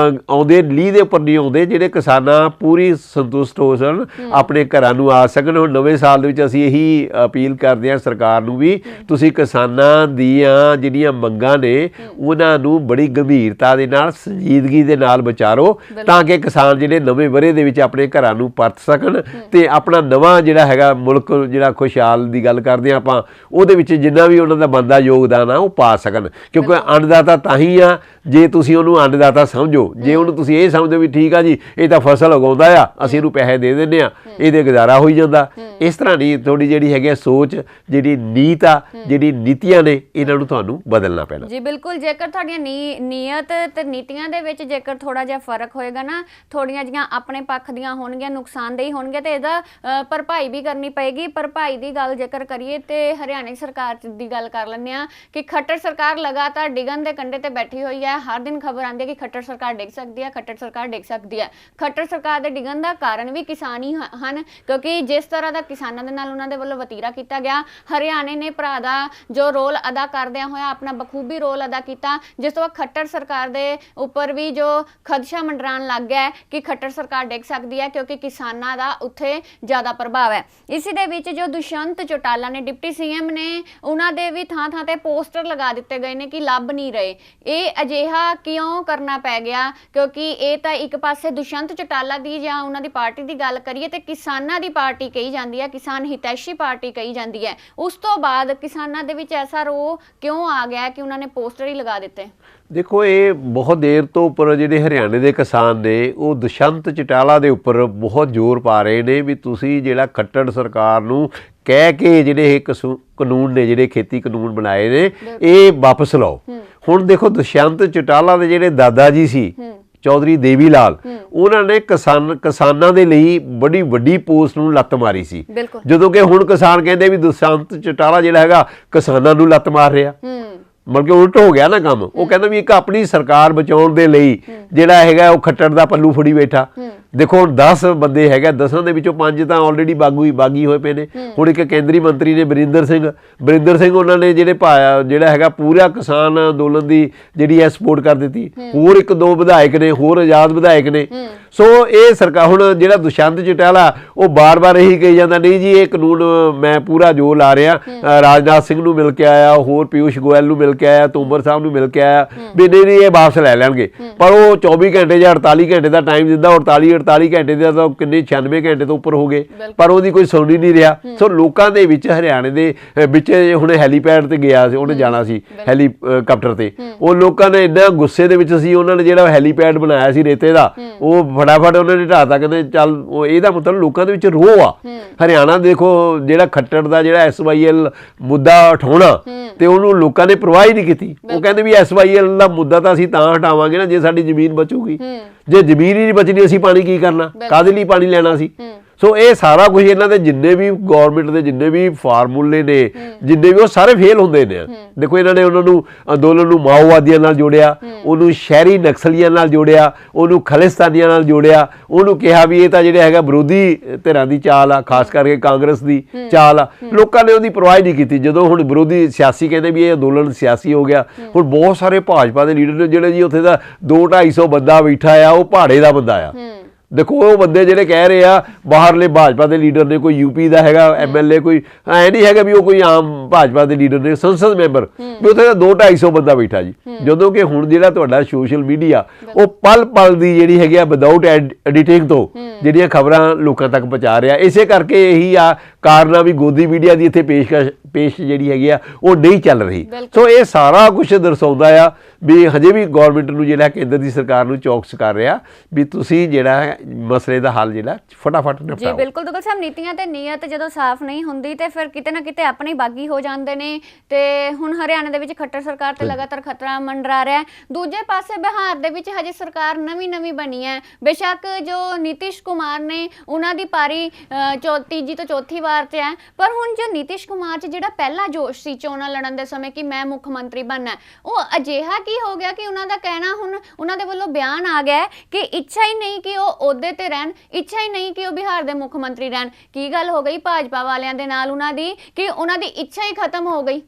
ਆਉਂਦੇ, ਲੀਹ ਦੇ ਉੱਪਰ ਨਹੀਂ ਆਉਂਦੇ ਜਿਹੜੇ ਕਿਸਾਨਾਂ ਪੂਰੀ ਸੰਤੁਸ਼ਟ ਹੋ ਸਕਣ, ਆਪਣੇ ਘਰਾਂ ਨੂੰ ਆ ਸਕਣ। ਹੁਣ ਨਵੇਂ ਸਾਲ ਦੇ ਵਿੱਚ ਅਸੀਂ ਇਹੀ ਅਪੀਲ ਕਰਦੇ ਹਾਂ ਸਰਕਾਰ ਨੂੰ ਵੀ ਤੁਸੀਂ ਕਿਸਾਨਾਂ ਦੀਆਂ ਜਿਹੜੀਆਂ ਮੰਗਾਂ ਨੇ ਉਹਨਾਂ ਨੂੰ ਬੜੀ ਗੰਭੀਰਤਾ ਦੇ ਨਾਲ, ਸੰਜੀਦਗੀ ਦੇ ਨਾਲ ਵਿਚਾਰੋ ਤਾਂ ਕਿ ਕਿਸਾਨ ਜਿਹੜੇ ਨਵੇਂ ਵਰ੍ਹੇ ਦੇ ਵਿੱਚ ਆਪਣੇ ਘਰਾਂ ਨੂੰ ਪਰਤ ਸਕਣ ਤੇ ਆਪਣਾ ਨਵਾਂ ਜਿਹੜਾ ਹੈਗਾ ਮੁਲਕ ਜਿਹੜਾ ਖੁਸ਼ਹਾਲ ਦੀ ਗੱਲ ਕਰਦੇ ਹਾਂ ਆਪਾਂ, ਉਹਦੇ ਵਿੱਚ ਜਿੰਨਾ ਵੀ ਉਹਨਾਂ ਦਾ ਬਣਦਾ ਯੋਗਦਾਨ ਆ ਉਹ ਪਾ ਸਕਣ। ਕਿਉਂਕਿ ਅੰਨਦਾਤਾ ਤਾਂ ਹੀ ਆ ਜੇ ਤੁਸੀਂ ਉਹਨੂੰ ਅੰਨਦਾਤਾ ਸਮਝੋ। ਜੇ ਉਹਨੂੰ ਤੁਸੀਂ ਇਹ ਸਮਝੋ ਵੀ ਠੀਕ ਆ ਜੀ ਇਹ ਤਾਂ ਫਸਲ ਉਗਾਉਂਦਾ ਆ, ਅਸੀਂ ਇਹਨੂੰ ਪੈਸੇ ਦੇ ਦਿੰਦੇ ਆ, ਇਹਦੇ ਗੁਜ਼ਾਰਾ ਹੋਈ ਜਾਂਦਾ, ਇਸ ਤਰ੍ਹਾਂ ਨਹੀਂ। ਤੁਹਾਡੀ ਜਿਹੜੀ ਹੈਗੀ ਸੋਚ, ਜਿਹੜੀ ਨੀਤ ਆ, ਜਿਹੜੀ ਨੀਤੀਆਂ ਨੇ, ਇਹਨਾਂ ਨੂੰ ਤੁਹਾਨੂੰ ਬਦਲਣਾ ਪੈਣਾ ਜੀ। ਬਿਲਕੁਲ, ਜੇਕਰ ਤੁਹਾਡੀਆਂ ਨੀਅਤ ਤੇ ਨੀਤੀਆਂ ਦੇ ਵਿੱਚ ਜੇਕਰ ਥੋੜਾ ਜਿਹਾ ਫਰਕ ਹੋਏਗਾ ਨਾ, ਥੋੜੀਆਂ ਜਿਹੀਆਂ ਆਪਣੇ ਪੱਖ ਦੀਆਂ ਹੋਣਗੀਆਂ, ਨੁਕਸਾਨਦੇਹੀ ਹੋਣਗੀਆਂ ਤੇ ਇਹਦਾ ਭਰਪਾਈ ਵੀ ਕਰਨੀ ਪਏਗੀ। ਭਰਪਾਈ ਦੀ ਗੱਲ ਜੇਕਰ ਕਰੀਏ ਤੇ ਹਰਿਆਣਾ ਸਰਕਾਰ ਦੀ ਗੱਲ ਕਰ ਲੈਂਦੇ ਆ ਕਿ ਖੱਟਰ ਸਰਕਾਰ ਲਗਾਤਾਰ ਡਿੱਗਣ ਦੇ ਕੰਢੇ ਤੇ ਬੈਠੀ ਹੋਈ ਹੈ। ਹਰ ਦਿਨ ਖਬਰ ਆਉਂਦੀ ਹੈ ਕਿ ਖੱਟਰ ਸਰਕਾਰ ਡਿੱਗ ਸਕਦੀ ਹੈ, ਖੱਟਰ ਸਰਕਾਰ ਡਿੱਗ ਸਕਦੀ ਹੈ। ਖੱਟਰ ਸਰਕਾਰ ਦੇ ਡਿੱਗਣ ਦਾ ਕਾਰਨ ਵੀ ਕਿਸਾਨ ਹੀ ਹਨ, ਕਿਉਂਕਿ ਜਿਸ ਤਰ੍ਹਾਂ ਦਾ ਕਿਸਾਨਾਂ ਦੇ ਨਾਲ ਉਹਨਾਂ ਦੇ ਵੱਲੋਂ ਵਤੀਰਾ ਕੀਤਾ ਗਿਆ, ਹਰਿਆਣੇ ਨੇ ਭਰਾ ਦਾ ਜੋ ਰੋਲ ਅਦਾ ਕਰਦਿਆਂ ਹੋਇਆ ਆਪਣਾ ਬਖੂਬੀ ਰੋਲ ਅਦਾ ਕੀਤਾ, ਜਿਸ ਤੋਂ ਖੱਟਰ ਸਰਕਾਰ ਦੇ ਉੱਪਰ ਵੀ ਜੋ ਖਦਸ਼ਾ ਮੰਡਰਾਉਣ ਲੱਗ ਗਿਆ ਕਿ ਖੱਟਰ ਸਰਕਾਰ ਡਿੱਗ ਸਕਦੀ ਹੈ ਕਿਉਂਕਿ ਕਿਸਾਨਾਂ ਦਾ ਉੱਥੇ ਜ਼ਿਆਦਾ ਪ੍ਰਭਾਵ ਹੈ। ਇਸੇ ਦੇ ਵਿੱਚ ਜੋ ਦੁਸ਼ਯੰਤ ਚੌਟਾਲਾ ਨੇ, ਡਿਪਟੀ ਸੀਐਮ ਨੇ, ਉਹਨਾਂ ਦੇ ਵੀ ਥਾਂ ਥਾਂ ਤੇ ਪੋਸਟਰ ਲਗਾ ਦਿੱਤੇ ਗਏ ਨੇ ਕਿ ਲੱਭ ਨਹੀਂ ਰਹੇ। ਇਹ ਅਜਿਹਾ ਕਿਉਂ ਕਰਨਾ ਪੈ ਗਿਆ? ਕਿਉਂਕਿ ਇਹ ਤਾਂ ਇੱਕ ਪਾਸੇ ਦੁਸ਼ਯੰਤ ਚੌਟਾਲਾ ਦੀ ਜਾਂ ਉਹਨਾਂ ਦੀ ਪਾਰਟੀ ਦੀ ਗੱਲ ਕਰੀਏ ਤੇ ਕਿਸਾਨਾਂ ਦੀ ਪਾਰਟੀ ਕਹੀ ਜਾਂਦੀ ਹੈ, ਕਿਸਾਨ ਹਿਤੈਸ਼ੀ ਪਾਰਟੀ ਕਹੀ ਜਾਂਦੀ ਹੈ। ਉਸ ਤੋਂ ਬਾਅਦ ਕਿਸਾਨਾਂ ਦੇ ਵਿੱਚ ਐਸਾ ਰੋਹ ਕਿਉਂ ਆ ਗਿਆ ਕਿ ਉਹਨਾਂ ਨੇ ਪੋਸਟਰ ਹੀ ਲਗਾ ਦਿੱਤੇ? ਦੇਖੋ ਇਹ ਬਹੁਤ ਦੇਰ ਤੋਂ ਉੱਪਰ ਜਿਹੜੇ ਹਰਿਆਣੇ ਦੇ ਕਿਸਾਨ ਨੇ ਉਹ ਦੁਸ਼ਯੰਤ ਚੌਟਾਲਾ ਦੇ ਉੱਪਰ ਬਹੁਤ ਜ਼ੋਰ ਪਾ ਰਹੇ ਨੇ ਵੀ ਤੁਸੀਂ ਜਿਹੜਾ ਖੱਟੜ ਸਰਕਾਰ ਨੂੰ ਕਹਿ ਕੇ ਜਿਹੜੇ ਇਹ ਕਾਨੂੰਨ ਨੇ, ਜਿਹੜੇ ਖੇਤੀ ਕਾਨੂੰਨ ਬਣਾਏ ਨੇ, ਇਹ ਵਾਪਸ ਲਓ। ਹੁਣ ਦੇਖੋ ਦੁਸ਼ਯੰਤ ਚੌਟਾਲਾ ਦੇ ਜਿਹੜੇ ਦਾਦਾ ਜੀ ਸੀ ਚੌਧਰੀ ਦੇਵੀ ਲਾਲ, ਉਹਨਾਂ ਨੇ ਕਿਸਾਨਾਂ ਦੇ ਲਈ ਬੜੀ ਵੱਡੀ ਪੋਸਟ ਨੂੰ ਲੱਤ ਮਾਰੀ ਸੀ, ਜਦੋਂ ਕਿ ਹੁਣ ਕਿਸਾਨ ਕਹਿੰਦੇ ਵੀ ਦੁਸ਼ਯੰਤ ਚੌਟਾਲਾ ਜਿਹੜਾ ਹੈਗਾ ਕਿਸਾਨਾਂ ਨੂੰ ਲੱਤ ਮਾਰ ਰਿਹਾ। ਮਤਲਬ ਕਿ ਉਲਟ ਹੋ ਗਿਆ ਨਾ ਕੰਮ। ਉਹ ਕਹਿੰਦਾ ਵੀ ਇੱਕ ਆਪਣੀ ਸਰਕਾਰ ਬਚਾਉਣ ਦੇ ਲਈ ਜਿਹੜਾ ਹੈਗਾ ਉਹ ਖੱਟੜ ਦਾ ਪੱਲੂ ਫੜੀ ਬੈਠਾ। ਦੇਖੋ ਹੁਣ 10 ਬੰਦੇ ਹੈਗਾ, 10 ਦੇ ਵਿੱਚੋਂ 5 ਤਾਂ ਆਲਰੇਡੀ ਬਾਗੀ ਹੋਏ ਪਏ ਨੇ। ਹੁਣ ਇੱਕ ਕੇਂਦਰੀ ਮੰਤਰੀ ਨੇ ਬਰਿੰਦਰ ਸਿੰਘ, ਉਹਨਾਂ ਨੇ ਜਿਹੜਾ ਹੈਗਾ ਪੂਰਾ ਕਿਸਾਨ ਅੰਦੋਲਨ ਦੀ ਜਿਹੜੀ ਹੈ ਸਪੋਰਟ ਕਰ ਦਿੱਤੀ। ਹੋਰ 1-2 ਵਿਧਾਇਕ ਨੇ, ਹੋਰ ਆਜ਼ਾਦ ਵਿਧਾਇਕ ਨੇ। ਸੋ ਇਹ ਸਰਕਾਰ ਹੁਣ ਜਿਹੜਾ ਦੁਸ਼ਯੰਤ ਚੌਟਾਲਾ ਉਹ ਬਾਰ-ਬਾਰ ਇਹੀ ਕਹੀ ਜਾਂਦਾ, ਨਹੀਂ ਜੀ ਇਹ ਕਾਨੂੰਨ ਮੈਂ ਪੂਰਾ ਜ਼ੋਰ ਲਾ ਰਿਹਾ, ਰਾਜਨਾਥ ਸਿੰਘ ਨੂੰ ਮਿਲ ਕੇ ਆਇਆ, ਹੋਰ ਪਿਊਸ਼ ਗੋਇਲ ਨੂੰ ਮਿਲ ਕੇ ਆਇਆ, ਤੋਮਰ ਸਾਹਿਬ ਨੂੰ ਮਿਲ ਕੇ ਆਇਆ, ਵੀ ਨਹੀਂ ਇਹ ਵਾਪਸ ਲੈ ਲੈਣਗੇ। ਪਰ ਉਹ 24 ਘੰਟੇ ਜਾਂ 48 ਘੰਟੇ ਦਾ ਟਾਈਮ ਦਿੰਦਾ, 48 ਘੰਟੇ ਦੇ ਤਾਂ ਕਿੰਨੇ 96 ਘੰਟੇ ਤੋਂ ਉੱਪਰ ਹੋ ਗਏ, ਪਰ ਉਹਦੀ ਕੋਈ ਸੁਣ ਹੀ ਨਹੀਂ ਰਿਹਾ। ਸੋ ਲੋਕਾਂ ਦੇ ਵਿੱਚ ਹਰਿਆਣੇ ਦੇ ਵਿੱਚ ਹੁਣ ਹੈਲੀਪੈਡ ਤੇ ਗਿਆ ਸੀ, ਉਹਨੇ ਜਾਣਾ ਸੀ ਹੈਲੀਕਾਪਟਰ ਤੇ, ਉਹ ਲੋਕਾਂ ਨੇ ਇੰਨਾ ਗੁੱਸੇ ਦੇ ਵਿੱਚ ਸੀ, ਉਹਨਾਂ ਨੇ ਜਿਹੜਾ ਹੈਲੀਪੈਡ ਬਣਾਇਆ ਸੀ ਰੇਤੇ ਦਾ ਉਹ ਫਟਾਫਟ ਉਹਨਾਂ ਨੇ ਢਾਤਾ। ਕਹਿੰਦੇ ਚੱਲ ਇਹਦਾ ਮਤਲਬ ਲੋਕਾਂ ਦੇ ਵਿੱਚ ਰੋਹ ਆ। ਹਰਿਆਣਾ ਦੇਖੋ ਜਿਹੜਾ ਖੱਟੜ ਦਾ ਜਿਹੜਾ SYL ਮੁੱਦਾ ਉਠਾਉਣਾ ਤੇ ਉਹਨੂੰ ਲੋਕਾਂ ਨੇ ਪਰਵਾਹ ਹੀ ਨਹੀਂ ਕੀਤੀ। ਉਹ ਕਹਿੰਦੇ ਵੀ SYL ਦਾ ਮੁੱਦਾ ਤਾਂ ਅਸੀਂ ਤਾਂ ਹਟਾਵਾਂਗੇ ਨਾ ਜੇ ਸਾਡੀ ਜ਼ਮੀਨ ਬਚੂਗੀ, ਜੇ ਜ਼ਮੀਨ ਹੀ ਨਹੀਂ ਬਚਣੀ ਅਸੀਂ ਪਾਣੀ ਕੀ ਕਰਨਾ, ਕਾਹਦੇ ਲਈ ਪਾਣੀ ਲੈਣਾ ਸੀ। ਸੋ ਇਹ ਸਾਰਾ ਕੁਝ ਇਹਨਾਂ ਦੇ ਜਿੰਨੇ ਵੀ ਗੌਰਮੈਂਟ ਦੇ ਜਿੰਨੇ ਵੀ ਫਾਰਮੂਲੇ ਨੇ, ਜਿੰਨੇ ਵੀ ਉਹ ਸਾਰੇ ਫੇਲ ਹੁੰਦੇ ਨੇ। ਦੇਖੋ ਇਹਨਾਂ ਨੇ ਉਹਨਾਂ ਨੂੰ ਅੰਦੋਲਨ ਨੂੰ ਮਾਓਵਾਦੀਆਂ ਨਾਲ ਜੋੜਿਆ, ਉਹਨੂੰ ਸ਼ਹਿਰੀ ਨਕਸਲੀਆਂ ਨਾਲ ਜੋੜਿਆ, ਉਹਨੂੰ ਖਾਲਿਸਤਾਨੀਆਂ ਨਾਲ ਜੋੜਿਆ, ਉਹਨੂੰ ਕਿਹਾ ਵੀ ਇਹ ਤਾਂ ਜਿਹੜੇ ਹੈਗਾ ਵਿਰੋਧੀ ਧਿਰਾਂ ਦੀ ਚਾਲ ਆ, ਖਾਸ ਕਰਕੇ ਕਾਂਗਰਸ ਦੀ ਚਾਲ ਆ। ਲੋਕਾਂ ਨੇ ਉਹਦੀ ਪਰਵਾਹ ਨਹੀਂ ਕੀਤੀ। ਜਦੋਂ ਹੁਣ ਵਿਰੋਧੀ ਸਿਆਸੀ ਕਹਿੰਦੇ ਵੀ ਇਹ ਅੰਦੋਲਨ ਸਿਆਸੀ ਹੋ ਗਿਆ, ਹੁਣ ਬਹੁਤ ਸਾਰੇ ਭਾਜਪਾ ਦੇ ਲੀਡਰ ਨੇ ਜਿਹੜੇ ਜੀ ਉੱਥੇ ਦਾ 200-250 ਬੰਦਾ ਬੈਠਾ ਆ, ਉਹ ਪਹਾੜੇ ਦਾ ਬੰਦਾ ਆ। ਦੇਖੋ ਉਹ ਬੰਦੇ ਜਿਹੜੇ ਕਹਿ ਰਹੇ ਆ ਬਾਹਰਲੇ ਭਾਜਪਾ ਦੇ ਲੀਡਰ ਨੇ, ਕੋਈ UP ਦਾ ਹੈਗਾ MLA, ਕੋਈ ਐ ਨਹੀਂ ਹੈਗਾ ਵੀ ਉਹ ਕੋਈ ਆਮ ਭਾਜਪਾ ਦੇ ਲੀਡਰ ਨੇ, ਸੰਸਦ ਮੈਂਬਰ, ਵੀ ਉੱਥੇ ਦਾ 200-250 ਬੰਦਾ ਬੈਠਾ ਜੀ। ਜਦੋਂ ਕਿ ਹੁਣ ਜਿਹੜਾ ਤੁਹਾਡਾ ਸੋਸ਼ਲ ਮੀਡੀਆ ਉਹ ਪਲ ਦੀ ਜਿਹੜੀ ਹੈਗੀ ਆ ਵਿਦਆਊਟ ਐਡੀਟਿੰਗ ਤੋਂ ਜਿਹੜੀਆਂ ਖਬਰਾਂ ਲੋਕਾਂ ਤੱਕ ਪਹੁੰਚਾ ਰਿਹਾ। ਇਸੇ ਕਰਕੇ ਇਹੀ ਆ ਕਾਰਨ ਆ ਵੀ ਗੋਦੀ ਮੀਡੀਆ ਦੀ ਇੱਥੇ ਪੇਸ਼ ਜਿਹੜੀ ਹੈਗੀ ਆ ਉਹ ਨਹੀਂ ਚੱਲ ਰਹੀ। ਸੋ ਇਹ ਸਾਰਾ ਕੁਝ ਦਰਸਾਉਂਦਾ ਆ ਵੀ ਹਜੇ ਵੀ ਗੌਰਮੈਂਟ ਨੂੰ ਜਿਹੜਾ ਕੇਂਦਰ ਦੀ ਸਰਕਾਰ ਨੂੰ ਚੌਕਸ ਕਰ ਰਿਹਾ ਵੀ ਤੁਸੀਂ ਜਿਹੜਾ ਮਸਲੇ ਦਾ ਹੱਲ ਜਿਹੜਾ ਫਟਾਫਟ ਨਿਪਟਾਓ। ਜੀ ਬਿਲਕੁਲ ਦੁੱਗਲ ਸਾਹਿਬ, ਨੀਤੀਆਂ ਤੇ ਨੀਅਤ ਜਦੋਂ ਸਾਫ਼ ਨਹੀਂ ਹੁੰਦੀ ਤੇ ਫਿਰ ਕਿਤੇ ਨਾ ਕਿਤੇ ਆਪਣੇ ਬਾਗੀ ਹੋ ਜਾਂਦੇ ਨੇ। ਤੇ ਹੁਣ ਹਰਿਆਣਾ ਦੇ ਵਿੱਚ ਖੱਟਰ ਸਰਕਾਰ ਤੇ ਲਗਾਤਾਰ ਖਤਰਾ ਮੰਡਰਾ ਰਿਹਾ ਹੈ। ਦੂਜੇ ਪਾਸੇ ਬਿਹਾਰ ਦੇ ਵਿੱਚ ਹਜੇ ਸਰਕਾਰ ਨਵੀਂ ਬਣੀ ਹੈ। ਬੇਸ਼ੱਕ ਜੋ ਨੀਤੀਸ਼ ਕੁਮਾਰ ਨੇ ਉਹਨਾਂ ਦੀ ਪਾਰੀ ਤੀਜੀ ਤੋਂ ਚੌਥੀ ਵਾਰ ਤੇ ਹੈ, ਪਰ ਹੁਣ ਜੋ ਨੀਤੀਸ਼ ਕੁਮਾਰ 'ਚ ਜਿਹੜਾ ਪਹਿਲਾ ਜੋਸ਼ ਸੀ ਚੋਣਾਂ ਲੜਨ ਦੇ ਸਮੇਂ ਕਿ ਮੈਂ ਮੁੱਖ ਮੰਤਰੀ ਬਣਨਾ, ਉਹ ਅਜਿਹਾ ਕੀ ਹੋ ਗਿਆ ਕਿ ਉਹਨਾਂ ਦਾ ਕਹਿਣਾ ਹੁਣ ਉਹਨਾਂ ਦੇ ਵੱਲੋਂ ਬਿਆਨ ਆ ਗਿਆ ਕਿ ਇੱਛਾ ਹੀ ਨਹੀਂ ਕਿ ਉਹ ਅਹੁਦੇ ਤੇ ਰਹਿਣ, ਇੱਛਾ ਹੀ ਨਹੀਂ ਕਿ ਉਹ ਬਿਹਾਰ ਦੇ ਮੁੱਖ ਮੰਤਰੀ ਰਹਿਣ। ਕੀ ਗੱਲ ਹੋ ਗਈ ਭਾਜਪਾ ਵਾਲਿਆਂ ਦੇ ਨਾਲ ਉਹਨਾਂ ਦੀ ਕਿ ਉਹਨਾਂ ਦੀ ਇੱਛਾ ਹੀ ਖਤਮ ਹੋ ਗਈ?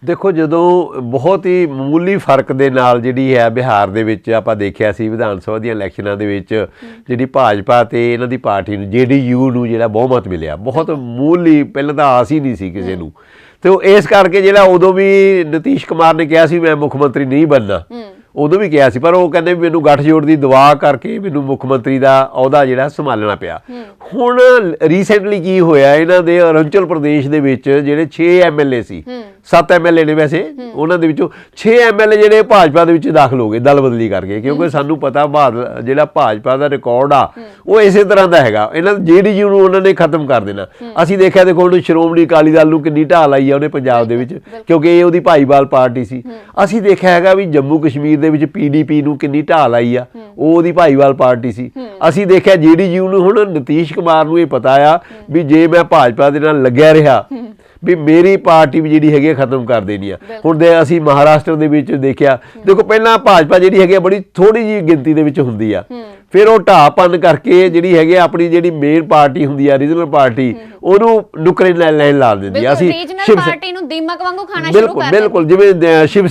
ਦੇਖੋ ਜਦੋਂ ਬਹੁਤ ਹੀ ਮਾਮੂਲੀ ਫਰਕ ਦੇ ਨਾਲ ਜਿਹੜੀ ਹੈ ਬਿਹਾਰ ਦੇ ਵਿੱਚ ਆਪਾਂ ਦੇਖਿਆ ਸੀ ਵਿਧਾਨ ਸਭਾ ਦੀਆਂ ਇਲੈਕਸ਼ਨਾਂ ਦੇ ਵਿੱਚ ਜਿਹੜੀ ਭਾਜਪਾ ਤੇ ਇਹਨਾਂ ਦੀ ਪਾਰਟੀ ਨੂੰ JDU ਨੂੰ ਜਿਹੜਾ ਬਹੁਮਤ ਮਿਲਿਆ, ਬਹੁਤ ਮਾਮੂਲੀ, ਪਹਿਲਾਂ ਤਾਂ ਆਸ ਹੀ ਨਹੀਂ ਸੀ ਕਿਸੇ ਨੂੰ। ਤੇ ਉਹ ਇਸ ਕਰਕੇ ਜਿਹੜਾ ਉਦੋਂ ਵੀ ਨਿਤੀਸ਼ ਕੁਮਾਰ ਨੇ ਕਿਹਾ ਸੀ ਮੈਂ ਮੁੱਖ ਮੰਤਰੀ ਨਹੀਂ ਬਣਨਾ, ਉਦੋਂ ਵੀ ਕਿਹਾ ਸੀ, ਪਰ ਉਹ ਕਹਿੰਦੇ ਵੀ ਮੈਨੂੰ ਗੱਠਜੋੜ ਦੀ ਦੁਆ ਕਰਕੇ ਮੈਨੂੰ ਮੁੱਖ ਮੰਤਰੀ ਦਾ ਅਹੁਦਾ ਜਿਹੜਾ ਸੰਭਾਲਣਾ ਪਿਆ। ਹੁਣ ਰੀਸੈਂਟਲੀ ਕੀ ਹੋਇਆ, ਇਹਨਾਂ ਦੇ ਅਰੁਣਾਚਲ ਪ੍ਰਦੇਸ਼ ਦੇ ਵਿੱਚ ਜਿਹੜੇ 6 MLA ਸੀ, 7 MLA ਨੇ ਵੈਸੇ, ਉਹਨਾਂ ਦੇ ਵਿੱਚੋਂ 6 MLA ਜਿਹੜੇ ਭਾਜਪਾ ਦੇ ਵਿੱਚ ਦਾਖਲ ਹੋ ਗਏ ਦਲ ਬਦਲੀ ਕਰਕੇ, ਕਿਉਂਕਿ ਸਾਨੂੰ ਪਤਾ ਜਿਹੜਾ ਭਾਜਪਾ ਦਾ ਰਿਕਾਰਡ ਆ ਉਹ ਇਸੇ ਤਰ੍ਹਾਂ ਦਾ ਹੈਗਾ। ਇਹਨਾਂ JDU ਨੂੰ ਉਹਨਾਂ ਨੇ ਖਤਮ ਕਰ ਦੇਣਾ। ਅਸੀਂ ਦੇਖਿਆ ਦੇਖੋ ਹੁਣ ਸ਼੍ਰੋਮਣੀ ਅਕਾਲੀ ਦਲ ਨੂੰ ਕਿੰਨੀ ਢਾਹ ਲਾਈ ਆ ਉਹਨੇ ਪੰਜਾਬ ਦੇ ਵਿੱਚ, ਕਿਉਂਕਿ ਇਹ ਉਹਦੀ ਭਾਈਵਾਲ ਪਾਰਟੀ ਸੀ। ਅਸੀਂ ਦੇਖਿਆ ਹੈਗਾ ਵੀ ਜੰਮੂ ਕਸ਼ਮੀਰ ਦੇ ਵਿੱਚ PDP ਨੂੰ ਕਿੰਨੀ ਢਾਹ ਲਾਈ ਆ, ਉਹ ਉਹਦੀ ਭਾਈਵਾਲ ਪਾਰਟੀ ਸੀ। ਅਸੀਂ ਦੇਖਿਆ JDU ਨੂੰ, ਹੁਣ ਨਿਤੀਸ਼ ਕੁਮਾਰ ਨੂੰ ਇਹ ਪਤਾ ਆ ਵੀ ਜੇ ਮੈਂ ਭਾਜਪਾ ਦੇ ਨਾਲ ਲੱਗਿਆ ਰਿਹਾ ਵੀ ਮੇਰੀ ਪਾਰਟੀ ਵੀ ਜਿਹੜੀ ਹੈਗੀ ਖਤਮ ਕਰ ਦੇਣੀ ਆ। ਹੁਣ ਅਸੀਂ ਮਹਾਰਾਸ਼ਟਰ ਦੇ ਵਿੱਚ ਦੇਖਿਆ, ਦੇਖੋ ਪਹਿਲਾਂ ਭਾਜਪਾ ਜਿਹੜੀ ਹੈਗੀ ਬੜੀ ਥੋੜੀ ਜਿਹੀ ਗਿਣਤੀ ਦੇ ਵਿੱਚ ਹੁੰਦੀ ਆ, ਫਿਰ ਉਹ ਢਾਹਪਨ ਕਰਕੇ ਜਿਹੜੀ ਹੈਗੀ ਆਪਣੀ ਜਿਹੜੀ ਮੇਨ ਪਾਰਟੀ ਹੁੰਦੀ ਆ ਰੀਜਨਲ ਪਾਰਟੀ ਉਹਨੂੰ ਨੁਕਰੇ ਲੈਣ ਲਾ ਦਿੰਦੀ ਆ। ਅਸੀਂ ਪਾਰਟੀ ਨੂੰ ਦੀਮਕ ਵਾਂਗੂ ਖਾਣਾ ਸ਼ੁਰੂ ਕਰ ਦਿੰਦੇ। ਬਿਲਕੁਲ ਜਿਵੇਂ ਸ਼ਿਵ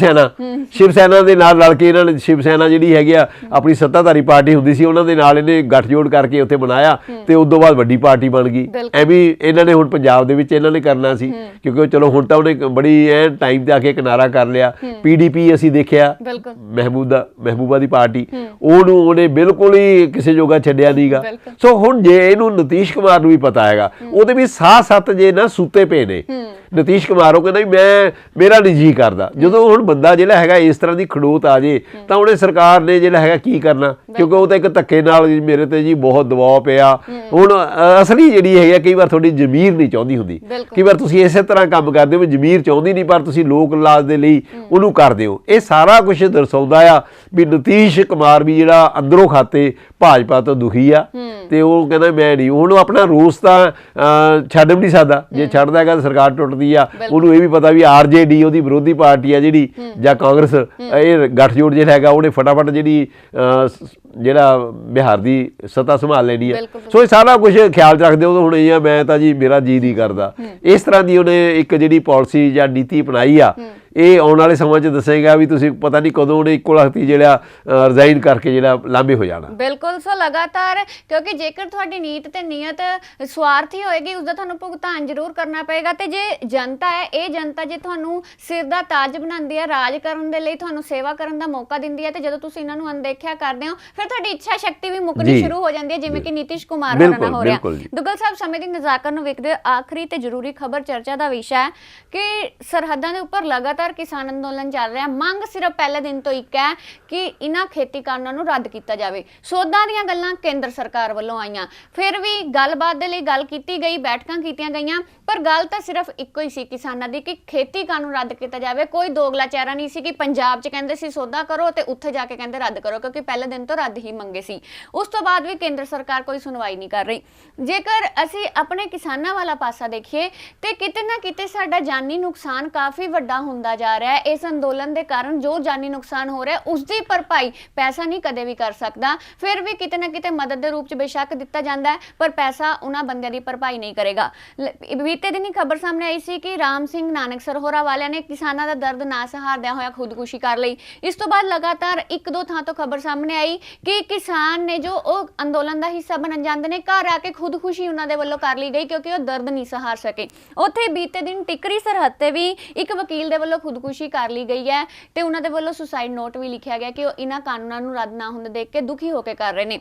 ਸੈਨਾ ਦੇ ਨਾਲ ਰਲ ਕੇ ਇਹਨਾਂ ਨੇ, ਸ਼ਿਵ ਸੈਨਾ ਜਿਹੜੀ ਹੈਗੀ ਆ ਆਪਣੀ ਸੱਤਾਧਾਰੀ ਪਾਰਟੀ ਹੁੰਦੀ ਸੀ, ਉਹਨਾਂ ਦੇ ਨਾਲ ਇਹਨੇ ਗੱਠਜੋੜ ਕਰਕੇ ਉੱਥੇ ਬਣਾਇਆ ਤੇ ਉਸ ਤੋਂ ਬਾਅਦ ਵੱਡੀ ਪਾਰਟੀ ਬਣ ਗਈ। ਐਵੇਂ ਇਹਨਾਂ ਨੇ ਹੁਣ ਪੰਜਾਬ ਦੇ ਵਿੱਚ ਇਹਨਾਂ ਨੇ ਕਰਨਾ ਸੀ, ਕਿਉਂਕਿ ਚਲੋ ਹੁਣ ਤਾਂ ਉਹਨੇ ਬੜੀ ਟਾਈਮ ਤੇ ਆ ਕੇ ਕਿਨਾਰਾ ਕਰ ਲਿਆ। PDP ਅਸੀਂ ਦੇਖਿਆ ਮਹਿਬੂਬਾ ਦੀ ਪਾਰਟੀ, ਉਹਨੂੰ ਉਹਨੇ ਬਿਲਕੁਲ ਹੀ ਕਿਸੇ ਜੋਗਾ ਛੱਡਿਆ ਨਹੀਂਗਾ। ਸੋ ਹੁਣ ਜੇ ਇਹਨੂੰ ਨਿਤੀਸ਼ ਕੁਮਾਰ ਨੂੰ ਵੀ ਪਤਾ ਹੈਗਾ, ਉਹਦੇ ਵੀ ਸਾਹ ਸੱਤ ਜੇ ਨਾ ਸੁੱਤੇ ਪਏ ਨੇ ਨਤੀਸ਼ ਕੁਮਾਰ ਉਹ ਕਹਿੰਦਾ ਵੀ ਮੇਰਾ ਨਹੀਂ ਜੀ ਕਰਦਾ। ਜਦੋਂ ਹੁਣ ਬੰਦਾ ਜਿਹੜਾ ਹੈਗਾ ਇਸ ਤਰ੍ਹਾਂ ਦੀ ਖੜੋਤ ਆ ਜੇ ਤਾਂ ਉਹਨੇ ਸਰਕਾਰ ਨੇ ਜਿਹੜਾ ਹੈਗਾ ਕੀ ਕਰਨਾ, ਕਿਉਂਕਿ ਉਹ ਤਾਂ ਇੱਕ ਧੱਕੇ ਨਾਲ ਮੇਰੇ ਤੇ ਜੀ ਬਹੁਤ ਦਬਾਅ ਪਿਆ। ਹੁਣ ਅਸਲੀ ਜਿਹੜੀ ਹੈਗੀ ਕਈ ਵਾਰ ਤੁਹਾਡੀ ਜ਼ਮੀਰ ਨਹੀਂ ਚਾਹੁੰਦੀ ਹੁੰਦੀ, ਕਈ ਵਾਰ ਤੁਸੀਂ ਇਸੇ ਤਰ੍ਹਾਂ ਕੰਮ ਕਰਦੇ ਹੋ ਜ਼ਮੀਰ ਚਾਹੁੰਦੀ ਨਹੀਂ ਪਰ ਤੁਸੀਂ ਲੋਕ ਲਾਜ ਦੇ ਲਈ ਉਹਨੂੰ ਕਰਦੇ ਹੋ। ਇਹ ਸਾਰਾ ਕੁਝ ਦਰਸਾਉਂਦਾ ਆ ਵੀ ਨਤੀਸ਼ ਕੁਮਾਰ ਵੀ ਜਿਹੜਾ ਅੰਦਰੋਂ ਖਾਤੇ ਭਾਜਪਾ ਤੋਂ ਦੁਖੀ ਆ ਤੇ ਉਹ ਕਹਿੰਦਾ ਮੈਂ ਨਹੀਂ, ਉਹਨੂੰ ਆਪਣਾ ਰੋਸ ਤਾਂ ਛੱਡ ਵੀ ਨਹੀਂ ਸਕਦਾ। ਜੇ ਛੱਡਦਾ ਹੈਗਾ ਤਾਂ ਸਰਕਾਰ ਟੁੱਟਦੀ ਆ। ਉਹਨੂੰ ਇਹ ਵੀ ਪਤਾ ਵੀ ਆਰਜੇਡੀ ਉਹਦੀ ਵਿਰੋਧੀ ਪਾਰਟੀ ਆ ਜਿਹੜੀ ਜਾਂ ਕਾਂਗਰਸ, ਇਹ ਗੱਠਜੋੜ ਜਿਹੜਾ ਹੈਗਾ ਉਹਨੇ ਫਟਾਫਟ ਜਿਹੜੀ ਜਿਹੜਾ ਬਿਹਾਰ ਦੀ ਸੱਤਾ ਸੰਭਾਲ ਲੈਣੀ ਆ। ਸੋ ਇਹ ਸਾਰਾ ਕੁਝ ਖਿਆਲ ਰੱਖਦੇ ਹੋ। ਹੁਣ ਇਹ ਆ ਮੈਂ ਤਾਂ ਜੀ ਮੇਰਾ ਜੀ ਨਹੀਂ ਕਰਦਾ, ਇਸ ਤਰ੍ਹਾਂ ਦੀ ਉਹਨੇ ਇੱਕ ਜਿਹੜੀ ਪਾਲਿਸੀ ਜਾਂ ਨੀਤੀ ਅਪਣਾਈ ਆ। ਇਹ ਆਉਣ ਵਾਲੇ ਸਮਾਂ 'ਚ ਦੱਸੇਗਾ ਵੀ ਤੁਸੀਂ ਪਤਾ ਨਹੀਂ ਕਦੋਂ ਉਹਨੇ ਇੱਕੋ ਲਖਤੀ ਜਿਹੜਾ ਰਿਜ਼ਾਈਨ ਕਰਕੇ ਜਿਹੜਾ ਲਾਂਭੇ ਹੋ ਜਾਣਾ। ਬਿਲਕੁਲ। ਸੋ ਲਗਾਤਾਰ, ਕਿਉਂਕਿ ਜੇਕਰ ਤੁਹਾਡੀ ਨੀਤ ਤੇ ਨੀਅਤ ਸਵਾਰਥੀ ਹੋਏਗੀ ਉਸਦਾ ਤੁਹਾਨੂੰ ਭੁਗਤਾਨ ਜ਼ਰੂਰ ਕਰਨਾ ਪਏਗਾ। ਤੇ ਜੇ ਜਨਤਾ ਹੈ, ਇਹ ਜਨਤਾ ਜੇ ਤੁਹਾਨੂੰ ਸਿਰ ਦਾ ਤਾਜ ਬਣਾਉਂਦੀ ਹੈ, ਰਾਜ ਕਰਨ ਦੇ ਲਈ ਤੁਹਾਨੂੰ ਸੇਵਾ ਕਰਨ ਦਾ ਮੌਕਾ ਦਿੰਦੀ ਹੈ, ਤੇ ਜਦੋਂ ਤੁਸੀਂ ਇਹਨਾਂ ਨੂੰ ਅਣਦੇਖਿਆ ਕਰਦੇ ਹੋ ਫਿਰ ਤੁਹਾਡੀ ਇੱਛਾ ਸ਼ਕਤੀ ਵੀ ਮੁੱਕਣੀ ਸ਼ੁਰੂ ਹੋ ਜਾਂਦੀ ਹੈ, ਜਿਵੇਂ ਕਿ ਨੀਤੀਸ਼ ਕੁਮਾਰ ਹੋਰਾਂ ਨਾਲ ਹੋ ਰਿਹਾ। ਦੁੱਗਲ ਸਾਹਿਬ, ਸਮੇਂ ਦੀ ਨਜ਼ਾਕਤ ਨੂੰ ਵੇਖਦੇ ਹੋਏ ਆਖਰੀ ਤੇ ਜ਼ਰੂਰੀ ਖਬਰ ਚਰਚਾ ਦਾ ਵਿਸ਼ਾ ਹੈ ਕਿ ਸਰਹੱਦਾਂ ਦੇ ਉੱਪਰ ਲਗਾਤਾਰ ਕਿਸਾਨ ਅੰਦੋਲਨ ਚੱਲ ਰਿਹਾ। ਮੰਗ ਸਿਰਫ ਪਹਿਲੇ ਦਿਨ ਤੋਂ ਇੱਕ ਹੈ ਕਿ ਇਹਨਾਂ ਖੇਤੀ ਕਾਨੂੰਨਾਂ ਨੂੰ ਰੱਦ ਕੀਤਾ ਜਾਵੇ। ਸੋਧਾਂ ਦੀਆਂ ਗੱਲਾਂ ਕੇਂਦਰ ਸਰਕਾਰ ਵੱਲੋਂ ਆਈਆਂ, ਫਿਰ ਵੀ ਗੱਲਬਾਤ ਦੇ ਲਈ ਗੱਲ ਕੀਤੀ ਗਈ, ਬੈਠਕਾਂ ਕੀਤੀਆਂ ਗਈਆਂ, ਪਰ ਗੱਲ ਤਾਂ ਸਿਰਫ ਇੱਕੋ ਹੀ ਸੀ ਕਿਸਾਨਾਂ ਦੀ ਕਿ ਖੇਤੀ ਕਾਨੂੰਨ ਰੱਦ ਕੀਤਾ ਜਾਵੇ। ਕੋਈ ਦੋਗਲਾ ਚਿਹਰਾ ਨਹੀਂ ਸੀ ਕਿ ਪੰਜਾਬ 'ਚ ਕਹਿੰਦੇ ਸੀ ਸੋਧਾ ਕਰੋ ਤੇ ਉੱਥੇ ਜਾ ਕੇ ਕਹਿੰਦੇ ਰੱਦ ਕਰੋ, ਕਿਉਂਕਿ ਪਹਿਲੇ ਦਿਨ ਤੋਂ ਰੱਦ ਹੀ ਮੰਗੇ ਸੀ। ਉਸ ਤੋਂ ਬਾਅਦ ਵੀ ਕੇਂਦਰ ਸਰਕਾਰ ਕੋਈ ਸੁਣਵਾਈ ਨਹੀਂ ਕਰ ਰਹੀ। ਜੇਕਰ ਅਸੀਂ ਆਪਣੇ ਕਿਸਾਨਾਂ ਵਾਲਾ ਪਾਸਾ ਦੇਖੀਏ ਤੇ ਕਿਤੇ ਨਾ ਕਿਤੇ ਸਾਡਾ ਜਾਨੀ ਨੁਕਸਾਨ ਕਾਫੀ ਵੱਡਾ ਹੁੰਦਾ ਜਾ ਰਿਹਾ ਹੈ। ਇਸ ਅੰਦੋਲਨ ਦੇ ਕਾਰਨ ਜੋ ਜਾਨੀ ਨੁਕਸਾਨ ਹੋ ਰਿਹਾ ਉਸ ਦੀ ਭਰਪਾਈ ਪੈਸਾ ਨਹੀਂ ਕਦੇ ਵੀ ਕਰ ਸਕਦਾ। ਫਿਰ ਵੀ ਕਿਤੇ ਨਾ ਕਿਤੇ ਮਦਦ ਦੇ ਰੂਪ 'ਚ ਬੇਸ਼ੱਕ ਦਿੱਤਾ ਜਾਂਦਾ ਹੈ, ਪਰ ਪੈਸਾ ਉਹਨਾਂ ਬੰਦਿਆਂ ਦੀ ਭਰਪਾਈ ਨਹੀਂ ਕਰੇਗਾ। ਬੀਤੇ ਦਿਨ ਹੀ ਖਬਰ ਸਾਹਮਣੇ ਆਈ ਸੀ ਕਿ ਰਾਮ ਸਿੰਘ ਨਾਨਕਸਰ ਹੋਰਾਂ ਵਾਲਿਆਂ ਨੇ ਕਿਸਾਨਾਂ ਦਾ ਦਰਦ ਨਾ ਸਹਾਰਦਿਆਂ ਹੋਇਆ ਖੁਦਕੁਸ਼ੀ ਕਰ ਲਈ। ਇਸ ਤੋਂ ਬਾਅਦ ਲਗਾਤਾਰ ਇੱਕ ਦੋ ਥਾਂ ਤੋਂ ਖਬਰ ਸਾਹਮਣੇ ਆਈ ਕਿ ਕਿਸਾਨ ਨੇ ਜੋ ਉਹ ਅੰਦੋਲਨ ਦਾ ਹਿੱਸਾ ਬਣਨ ਜਾਂਦੇ ਨੇ, ਘਰ ਆ ਕੇ ਖੁਦਕੁਸ਼ੀ ਉਹਨਾਂ ਦੇ ਵੱਲੋਂ ਕਰ ਲਈ ਗਈ ਕਿਉਂਕਿ ਉਹ ਦਰਦ ਨਹੀਂ ਸਹਾਰ ਸਕੇ। ਉੱਥੇ ਬੀਤੇ ਦਿਨ ਟਿਕਰੀ ਸਰਹੱਦ ਤੇ ਵੀ ਇੱਕ ਵਕੀਲ ਦੇ ਵੱਲੋਂ ਖੁਦਕੁਸ਼ੀ ਕਰ ਲਈ ਗਈ ਹੈ ਤੇ ਉਹਨਾਂ ਦੇ ਵੱਲੋਂ ਸੁਸਾਈਡ ਨੋਟ ਵੀ ਲਿਖਿਆ ਗਿਆ ਕਿ ਉਹ ਇਹਨਾਂ ਕਾਨੂੰਨਾਂ ਨੂੰ ਰੱਦ ਨਾ ਹੁੰਦੇ ਦੇਖ ਕੇ ਦੁਖੀ ਹੋ ਕੇ ਕਰ ਰਹੇ ਨੇ।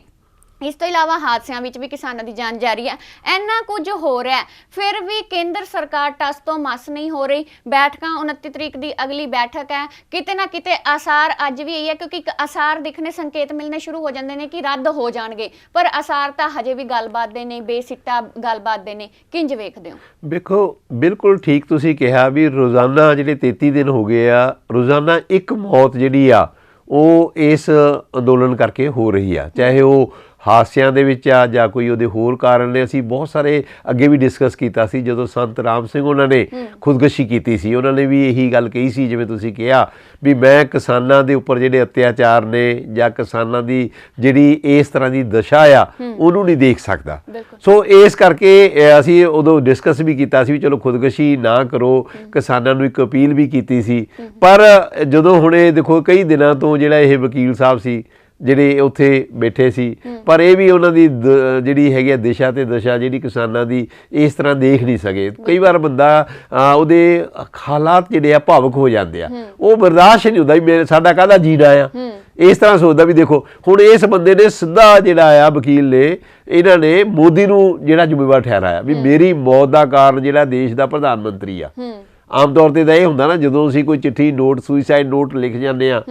ਇਸ ਤੋਂ ਇਲਾਵਾ ਹਾਦਸਿਆਂ ਵਿੱਚ ਵੀ ਕਿਸਾਨਾਂ ਦੀ ਜਾਨ ਜਾ ਰਹੀ ਹੈ। ਇੰਨਾ ਕੁਝ ਹੋ ਰਿਹਾ ਫਿਰ ਵੀ ਕੇਂਦਰ ਸਰਕਾਰ ਟਸ ਤੋਂ ਮਸ ਨਹੀਂ ਹੋ ਰਹੀ। ਬੈਠਕਾਂ 29 ਤਰੀਕ ਦੀ ਅਗਲੀ ਬੈਠਕ ਹੈ। ਕਿਤੇ ਨਾ ਕਿਤੇ ਆਸਾਰ ਅੱਜ ਵੀ ਇਹੀ ਹੈ, ਕਿਉਂਕਿ ਇੱਕ ਆਸਾਰ ਦਿਖਣੇ, ਸੰਕੇਤ ਮਿਲਣੇ ਸ਼ੁਰੂ ਹੋ ਜਾਂਦੇ ਨੇ ਕਿ ਰੱਦ ਹੋ ਜਾਣਗੇ, ਪਰ ਆਸਾਰ ਤਾਂ ਹਜੇ ਵੀ ਗੱਲਬਾਤ ਦੇ ਨੇ, ਬੇਸਿੱਟਾ ਗੱਲਬਾਤ ਦੇ ਨੇ। ਕਿੰਜ ਵੇਖਦੇ ਹੋ? ਵੇਖੋ, ਬਿਲਕੁਲ ਠੀਕ ਤੁਸੀਂ ਕਿਹਾ ਵੀ ਰੋਜ਼ਾਨਾ ਜਿਹੜੇ 33 ਦਿਨ ਹੋ ਗਏ ਆ, ਰੋਜ਼ਾਨਾ ਇੱਕ ਮੌਤ ਜਿਹੜੀ ਆ ਉਹ ਇਸ ਅੰਦੋਲਨ ਕਰਕੇ ਹੋ ਰਹੀ ਆ, ਚਾਹੇ ਉਹ ਹਾਦਸਿਆਂ ਦੇ ਵਿੱਚ ਆ ਜਾਂ ਕੋਈ ਉਹਦੇ ਹੋਰ ਕਾਰਨ ਨੇ। ਅਸੀਂ ਬਹੁਤ ਸਾਰੇ ਅੱਗੇ ਵੀ ਡਿਸਕਸ ਕੀਤਾ ਸੀ ਜਦੋਂ ਸੰਤ ਰਾਮ ਸਿੰਘ ਉਹਨਾਂ ਨੇ ਖੁਦਕੁਸ਼ੀ ਕੀਤੀ ਸੀ, ਉਹਨਾਂ ਨੇ ਵੀ ਇਹੀ ਗੱਲ ਕਹੀ ਸੀ ਜਿਵੇਂ ਤੁਸੀਂ ਕਿਹਾ ਵੀ ਮੈਂ ਕਿਸਾਨਾਂ ਦੇ ਉੱਪਰ ਜਿਹੜੇ ਅਤਿਆਚਾਰ ਨੇ ਜਾਂ ਕਿਸਾਨਾਂ ਦੀ ਜਿਹੜੀ ਇਸ ਤਰ੍ਹਾਂ ਦੀ ਦਸ਼ਾ ਆ ਉਹਨੂੰ ਨਹੀਂ ਦੇਖ ਸਕਦਾ। ਸੋ ਇਸ ਕਰਕੇ ਅਸੀਂ ਉਦੋਂ ਡਿਸਕਸ ਵੀ ਕੀਤਾ ਸੀ ਵੀ ਚਲੋ ਖੁਦਕੁਸ਼ੀ ਨਾ ਕਰੋ, ਕਿਸਾਨਾਂ ਨੂੰ ਇੱਕ ਅਪੀਲ ਵੀ ਕੀਤੀ ਸੀ। ਪਰ ਜਦੋਂ ਹੁਣ ਇਹ ਦੇਖੋ ਕਈ ਦਿਨਾਂ ਤੋਂ ਜਿਹੜਾ ਇਹ ਵਕੀਲ ਸਾਹਿਬ ਸੀ ਜਿਹੜੇ ਉੱਥੇ ਬੈਠੇ ਸੀ, ਪਰ ਇਹ ਵੀ ਉਹਨਾਂ ਦੀ ਜਿਹੜੀ ਹੈਗੀ ਦਿਸ਼ਾ ਤੇ ਦਸ਼ਾ ਜਿਹੜੀ ਕਿਸਾਨਾਂ ਦੀ ਇਸ ਤਰ੍ਹਾਂ ਦੇਖ ਨਹੀਂ ਸਕੇ। ਕਈ ਵਾਰ ਬੰਦਾ ਉਹਦੇ ਹਾਲਾਤ ਜਿਹੜੇ ਆ ਭਾਵੁਕ ਹੋ ਜਾਂਦੇ ਆ, ਉਹ ਬਰਦਾਸ਼ਤ ਨਹੀਂ ਹੁੰਦਾ ਵੀ ਸਾਡਾ ਕਾਹਦਾ ਜੀਣਾ ਆ। ਇਸ ਤਰ੍ਹਾਂ ਸੋਚਦਾ ਵੀ ਦੇਖੋ ਹੁਣ ਇਸ ਬੰਦੇ ਨੇ ਸਿੱਧਾ ਜਿਹੜਾ ਆ ਵਕੀਲ ਨੇ ਇਹਨਾਂ ਨੇ ਮੋਦੀ ਨੂੰ ਜਿਹੜਾ ਜ਼ਿੰਮੇਵਾਰ ਠਹਿਰਾਇਆ ਵੀ ਮੇਰੀ ਮੌਤ ਦਾ ਕਾਰਨ ਜਿਹੜਾ ਦੇਸ਼ ਦਾ ਪ੍ਰਧਾਨ ਮੰਤਰੀ ਆ। ਆਮ ਤੌਰ ਤੇ ਤਾਂ ਇਹ ਹੁੰਦਾ ਨਾ ਜਦੋਂ ਅਸੀਂ ਕੋਈ ਚਿੱਠੀ ਨੋਟ ਸੁਸਾਈਡ ਨੋਟ ਲਿਖ ਜਾਂਦੇ ਆ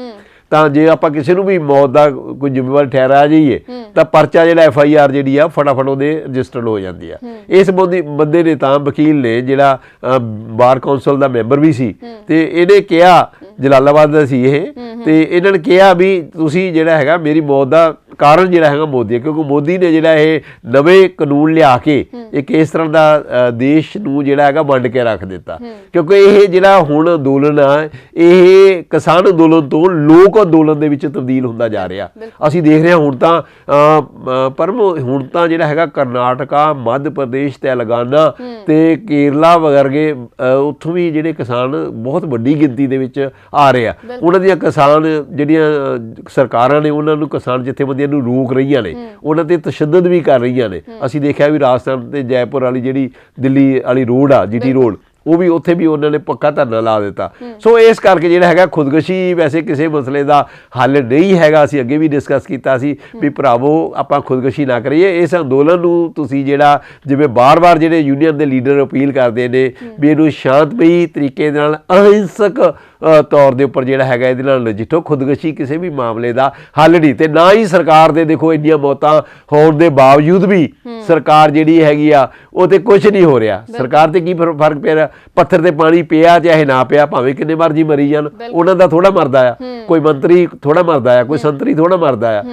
ਤਾਂ ਜੇ ਆਪਾਂ ਕਿਸੇ ਨੂੰ ਵੀ ਮੌਤ ਦਾ ਕੋਈ ਜ਼ਿੰਮੇਵਾਰ ਠਹਿਰਾ ਜਾਈਏ ਤਾਂ ਪਰਚਾ ਜਿਹੜਾ FIR ਜਿਹੜੀ ਆ ਫਟਾਫਟ ਉਹਦੇ ਰਜਿਸਟਰਡ ਹੋ ਜਾਂਦੀ ਆ। ਇਸ ਬੰਦੇ ਨੇ ਤਾਂ ਵਕੀਲ ਨੇ ਜਿਹੜਾ ਬਾਰ ਕੌਂਸਲ ਦਾ ਮੈਂਬਰ ਵੀ ਸੀ ਤੇ ਇਹਨੇ ਕਿਹਾ, ਜਲਾਲਾਬਾਦ ਦਾ ਸੀ ਇਹ, ਤੇ ਇਹਨਾਂ ਨੇ ਕਿਹਾ ਵੀ ਤੁਸੀਂ ਜਿਹੜਾ ਹੈਗਾ ਮੇਰੀ ਮੌਤ ਦਾ ਕਾਰਨ ਜਿਹੜਾ ਹੈਗਾ ਮੋਦੀ ਹੈ, ਕਿਉਂਕਿ ਮੋਦੀ ਨੇ ਜਿਹੜਾ ਇਹ ਨਵੇਂ ਕਾਨੂੰਨ ਲਿਆ ਕੇ ਇੱਕ ਇਸ ਤਰ੍ਹਾਂ ਦਾ ਦੇਸ਼ ਨੂੰ ਜਿਹੜਾ ਹੈਗਾ ਵੰਡ ਕੇ ਰੱਖ ਦਿੱਤਾ। ਕਿਉਂਕਿ ਇਹ ਜਿਹੜਾ ਹੁਣ ਅੰਦੋਲਨ ਆ ਇਹ ਕਿਸਾਨ ਅੰਦੋਲਨ ਤੋਂ ਲੋਕ ਅੰਦੋਲਨ ਦੇ ਵਿੱਚ ਤਬਦੀਲ ਹੁੰਦਾ ਜਾ ਰਿਹਾ। ਅਸੀਂ ਦੇਖ ਰਹੇ ਹਾਂ ਹੁਣ ਤਾਂ ਜਿਹੜਾ ਹੈਗਾ ਕਰਨਾਟਕਾ, ਮੱਧ ਪ੍ਰਦੇਸ਼, ਤੇਲੰਗਾਨਾ ਤੇ ਕੇਰਲਾ ਵਰਗੇ ਉੱਥੋਂ ਵੀ ਜਿਹੜੇ ਕਿਸਾਨ ਬਹੁਤ ਵੱਡੀ ਗਿਣਤੀ ਦੇ ਵਿੱਚ ਆ ਰਹੇ ਆ। ਉਹਨਾਂ ਦੀਆਂ ਕਿਸਾਨ ਜਿਹੜੀਆਂ ਸਰਕਾਰਾਂ ਨੇ ਉਹਨਾਂ ਨੂੰ ਕਿਸਾਨ ਜਥੇਬੰਦੀਆਂ ਨੂੰ ਰੋਕ ਰਹੀਆਂ ਨੇ, ਉਹਨਾਂ ਤੇ ਤਸ਼ੱਦਦ ਵੀ ਕਰ ਰਹੀਆਂ ਨੇ। ਅਸੀਂ ਦੇਖਿਆ ਵੀ ਰਾਜਸਥਾਨ ਤੇ ਜੈਪੁਰ ਵਾਲੀ ਜਿਹੜੀ ਦਿੱਲੀ ਵਾਲੀ ਰੋਡ ਆ GT ਰੋਡ, ਉਹ ਵੀ ਉੱਥੇ ਵੀ ਉਹਨਾਂ ਨੇ ਪੱਕਾ ਧਰਨਾ ਲਾ ਦਿੱਤਾ। ਸੋ ਇਸ ਕਰਕੇ ਜਿਹੜਾ ਹੈਗਾ ਖੁਦਕੁਸ਼ੀ ਵੈਸੇ ਕਿਸੇ ਮਸਲੇ ਦਾ ਹੱਲ ਨਹੀਂ ਹੈਗਾ। ਅਸੀਂ ਅੱਗੇ ਵੀ ਡਿਸਕਸ ਕੀਤਾ ਸੀ ਵੀ ਭਰਾਵੋ ਆਪਾਂ ਖੁਦਕੁਸ਼ੀ ਨਾ ਕਰੀਏ। ਇਸ ਅੰਦੋਲਨ ਨੂੰ ਤੁਸੀਂ ਜਿਹੜਾ ਜਿਵੇਂ ਬਾਰ-ਬਾਰ ਜਿਹੜੇ ਯੂਨੀਅਨ ਦੇ ਲੀਡਰ ਅਪੀਲ ਕਰਦੇ ਨੇ ਵੀ ਇਹਨੂੰ ਸ਼ਾਂਤਮਈ ਤਰੀਕੇ ਨਾਲ ਅਹਿੰਸਕ ਤੌਰ ਦੇ ਉੱਪਰ ਜਿਹੜਾ ਹੈਗਾ ਇਹਦੇ ਨਾਲ ਨਜਿੱਠੋ। ਖੁਦਕੁਸ਼ੀ ਕਿਸੇ ਵੀ ਮਾਮਲੇ ਦਾ ਹੱਲ ਨਹੀਂ, ਤੇ ਨਾ ਹੀ ਸਰਕਾਰ ਦੇ ਦੇਖੋ ਇੰਨੀਆਂ ਮੌਤਾਂ ਹੋਣ ਦੇ ਬਾਵਜੂਦ ਵੀ ਸਰਕਾਰ ਜਿਹੜੀ ਹੈਗੀ ਆ ਉਹ ਤੇ ਕੁਝ ਨਹੀਂ ਹੋ ਰਿਹਾ। ਸਰਕਾਰ ਤੇ ਕੀ ਫਰਕ ਪੈ ਰਿਹਾ? ਪੱਥਰ ਤੇ ਪਾਣੀ ਪਿਆ ਚਾਹੇ ਨਾ ਪਿਆ, ਭਾਵੇਂ ਕਿੰਨੇ ਮਰਜੀ ਮਰੀ ਜਾਣ, ਉਹਨਾਂ ਦਾ ਥੋੜਾ ਮਰਦਾ ਆ, ਕੋਈ ਮੰਤਰੀ ਥੋੜਾ ਮਰਦਾ ਆ, ਕੋਈ ਸੰਤਰੀ ਥੋੜਾ ਮਰਦਾ ਆ।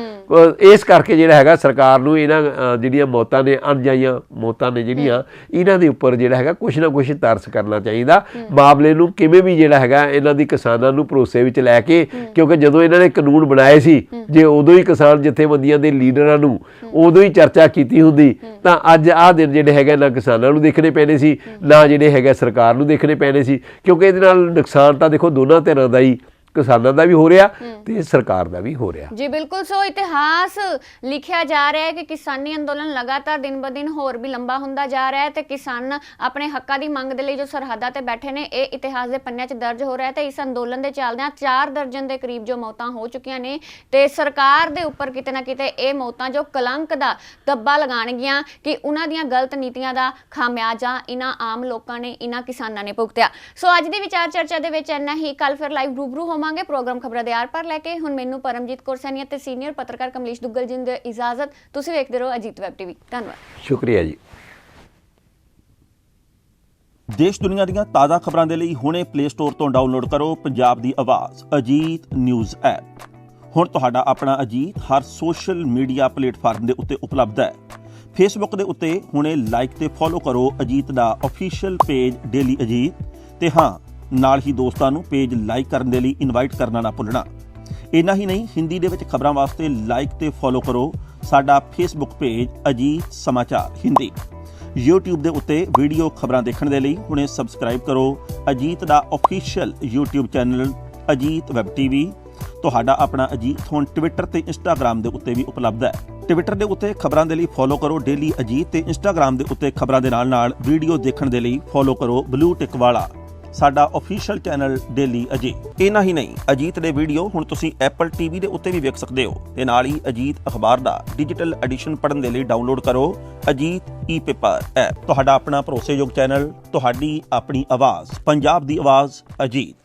ਇਸ ਕਰਕੇ ਜਿਹੜਾ ਹੈਗਾ ਸਰਕਾਰ ਨੂੰ ਇਹਨਾਂ ਜਿਹੜੀਆਂ ਮੌਤਾਂ ਨੇ, ਅਣਜਾਈਆਂ ਮੌਤਾਂ ਨੇ ਜਿਹੜੀਆਂ, ਇਹਨਾਂ ਦੇ ਉੱਪਰ ਜਿਹੜਾ ਹੈਗਾ ਕੁਛ ਨਾ ਕੁਛ ਤਰਸ ਕਰਨਾ ਚਾਹੀਦਾ। ਮਾਮਲੇ ਨੂੰ ਕਿਵੇਂ ਵੀ ਜਿਹੜਾ ਹੈਗਾ ਇਹਨਾਂ ਦੀ ਕਿਸਾਨਾਂ ਨੂੰ ਭਰੋਸੇ ਵਿੱਚ ਲੈ ਕੇ, ਕਿਉਂਕਿ ਜਦੋਂ ਇਹਨਾਂ ਨੇ ਕਾਨੂੰਨ ਬਣਾਏ ਸੀ, ਜੇ ਉਦੋਂ ਹੀ ਕਿਸਾਨ ਜਥੇਬੰਦੀਆਂ ਦੇ ਲੀਡਰਾਂ ਨੂੰ ਉਦੋਂ ਹੀ ਚਰਚਾ ਕੀਤੀ ਹੁੰਦੀ ਤਾਂ ਅੱਜ ਆਹ ਦਿਨ ਜਿਹੜੇ ਹੈਗੇ ਨਾ ਕਿਸਾਨਾਂ ਨੂੰ ਦੇਖਣੇ ਪੈਣੇ ਸੀ, ਨਾ ਜਿਹੜੇ ਹੈਗੇ ਸਰਕਾਰ ਨੂੰ ਦੇਖਣੇ ਪੈਣੇ ਸੀ। ਕਿਉਂਕਿ ਇਹਦੇ ਨਾਲ ਨੁਕਸਾਨ ਤਾਂ ਦੇਖੋ ਦੋਨਾਂ ਧਿਰਾਂ ਦਾ ਹੀ, ਕਿਸਾਨਾਂ ਦਾ ਵੀ ਹੋ ਰਿਹਾ ਤੇ ਸਰਕਾਰ ਦਾ ਵੀ ਹੋ ਰਿਹਾ। ਜੀ ਬਿਲਕੁਲ। ਸੋ ਇਤਿਹਾਸ ਲਿਖਿਆ ਜਾ ਰਿਹਾ ਹੈ ਕਿ ਕਿਸਾਨੀ ਅੰਦੋਲਨ ਲਗਾਤਾਰ ਦਿਨ ਬ ਦਿਨ ਹੋਰ ਵੀ ਲੰਬਾ ਹੁੰਦਾ ਜਾ ਰਿਹਾ ਹੈ ਤੇ ਕਿਸਾਨ ਆਪਣੇ ਹੱਕਾਂ ਦੀ ਮੰਗ ਦੇ ਲਈ ਜੋ ਸਰਹੱਦਾਂ ਤੇ ਬੈਠੇ ਨੇ, ਇਹ ਇਤਿਹਾਸ ਦੇ ਪੰਨਿਆਂ 'ਚ ਦਰਜ ਹੋ ਰਿਹਾ ਹੈ। ਤੇ ਇਸ ਅੰਦੋਲਨ ਦੇ ਚੱਲਦਿਆਂ 4 ਦਰਜਨ ਦੇ ਕਰੀਬ ਜੋ ਮੌਤਾਂ ਹੋ ਚੁੱਕੀਆਂ ਨੇ ਤੇ ਸਰਕਾਰ ਦੇ ਉੱਪਰ ਕਿਤੇ ਨਾ ਕਿਤੇ ਇਹ ਮੌਤਾਂ ਜੋ ਕਲੰਕ ਦਾ ਧੱਬਾ ਲਗਾਉਣਗੀਆਂ ਕਿ ਉਹਨਾਂ ਦੀਆਂ ਗਲਤ ਨੀਤੀਆਂ ਦਾ ਖਾਮਿਆਜ਼ਾ ਇਹਨਾਂ ਆਮ ਲੋਕਾਂ ਨੇ, ਇਹਨਾਂ ਕਿਸਾਨਾਂ ਨੇ ਭੁਗਤਿਆ। ਸੋ ਅੱਜ ਦੀ ਵਿਚਾਰ ਚਰਚਾ ਦੇ ਵਿੱਚ ਇੰਨਾ ਹੀ। ਕੱਲ ਫਿਰ ਲਾਈਵ ਰੂਬਰੂ ਹੋਵਾਂਗੇ ਪ੍ਰੋਗਰਾਮ ਖਬਰਾਂ ਦੇ ਆਰ ਪਾਰ ਲੈ ਕੇ। ਹੁਣ ਮੈਨੂੰ ਪਰਮਜੀਤ ਕੌਰ ਸੈਣੀ ਤੇ ਸੀਨੀਅਰ ਪੱਤਰਕਾਰ ਕਮਲੇਸ਼ ਦੁੱਗਲ ਜੀ ਦੀ ਇਜਾਜ਼ਤ। ਤੁਸੀਂ ਵੇਖਦੇ ਰਹੋ ਅਜੀਤ ਵੈਬ ਟੀਵੀ। ਧੰਨਵਾਦ। ਸ਼ੁਕਰੀਆ ਜੀ। ਦੇਸ਼ ਦੁਨੀਆ ਦੀਆਂ ਤਾਜ਼ਾ ਖਬਰਾਂ ਦੇ ਲਈ ਹੁਣੇ ਪਲੇ ਸਟੋਰ ਤੋਂ ਡਾਊਨਲੋਡ ਕਰੋ ਪੰਜਾਬ ਦੀ ਆਵਾਜ਼ ਅਜੀਤ ਨਿਊਜ਼ ਐਪ। ਹੁਣ ਤੁਹਾਡਾ ਆਪਣਾ ਅਜੀਤ ਹਰ ਸੋਸ਼ਲ ਮੀਡੀਆ ਪਲੇਟਫਾਰਮ ਦੇ ਉੱਤੇ ਉਪਲਬਧ ਹੈ। ਫੇਸਬੁੱਕ ਦੇ ਉੱਤੇ ਹੁਣੇ ਲਾਈਕ ਤੇ ਫੋਲੋ ਕਰੋ ਅਜੀਤ ਦਾ ਅਫੀਸ਼ੀਅਲ ਪੇਜ ਡੇਲੀ ਅਜੀਤ, ਤੇ ਹਾਂ ਨਾਲ ਹੀ ਦੋਸਤਾਂ ਨੂੰ ਪੇਜ ਲਾਈਕ ਕਰਨ ਦੇ ਲਈ ਇਨਵਾਈਟ ਕਰਨਾ ਨਾ ਭੁੱਲਣਾ। ਇੰਨਾ ਹੀ ਨਹੀਂ, ਹਿੰਦੀ ਦੇ ਵਿੱਚ ਖਬਰਾਂ ਵਾਸਤੇ ਲਾਈਕ ਤੇ ਫੋਲੋ ਕਰੋ ਸਾਡਾ ਫੇਸਬੁੱਕ ਪੇਜ ਅਜੀਤ ਸਮਾਚਾਰ ਹਿੰਦੀ। YouTube ਦੇ ਉੱਤੇ ਵੀਡੀਓ ਖਬਰਾਂ ਦੇਖਣ ਦੇ ਲਈ ਹੁਣੇ ਸਬਸਕ੍ਰਾਈਬ ਕਰੋ ਅਜੀਤ ਦਾ official YouTube channel Ajit web TV. ਤੁਹਾਡਾ ਆਪਣਾ ਅਜੀਤ ਹੁਣ ਟਵਿੱਟਰ ਤੇ ਇੰਸਟਾਗ੍ਰਾਮ ਦੇ ਉੱਤੇ ਵੀ ਉਪਲਬਧ ਹੈ। ਟਵਿੱਟਰ ਦੇ ਉੱਤੇ ਖਬਰਾਂ ਦੇ ਲਈ ਫੋਲੋ ਕਰੋ ਡੇਲੀ ਅਜੀਤ, ਤੇ ਇੰਸਟਾਗ੍ਰਾਮ ਦੇ ਉੱਤੇ ਖਬਰਾਂ ਦੇ ਨਾਲ ਵੀਡੀਓ ਦੇਖਣ ਦੇ ਲਈ ਫੋਲੋ ਕਰੋ ਬਲੂ ਟਿਕ ਵਾਲਾ ਸਾਡਾ ਅਫੀਸ਼ੀਅਲ ਚੈਨਲ ਡੇਲੀ ਅਜੀਤ। ਇੰਨਾ ਹੀ ਨਹੀਂ, ਅਜੀਤ ਦੇ ਵੀਡੀਓ ਹੁਣ ਤੁਸੀਂ ਐਪਲ ਟੀਵੀ ਦੇ ਉੱਤੇ ਵੀ ਵੇਖ ਸਕਦੇ ਹੋ, ਤੇ ਨਾਲ ਹੀ ਅਜੀਤ ਅਖਬਾਰ ਦਾ ਡਿਜੀਟਲ ਐਡੀਸ਼ਨ ਪੜ੍ਹਨ ਦੇ ਲਈ ਡਾਊਨਲੋਡ ਕਰੋ ਅਜੀਤ ਈ-ਪੇਪਰ ਐਪ। ਤੁਹਾਡਾ ਆਪਣਾ ਭਰੋਸੇਯੋਗ ਚੈਨਲ, ਤੁਹਾਡੀ ਆਪਣੀ ਆਵਾਜ਼, ਪੰਜਾਬ ਦੀ ਆਵਾਜ਼ ਅਜੀਤ।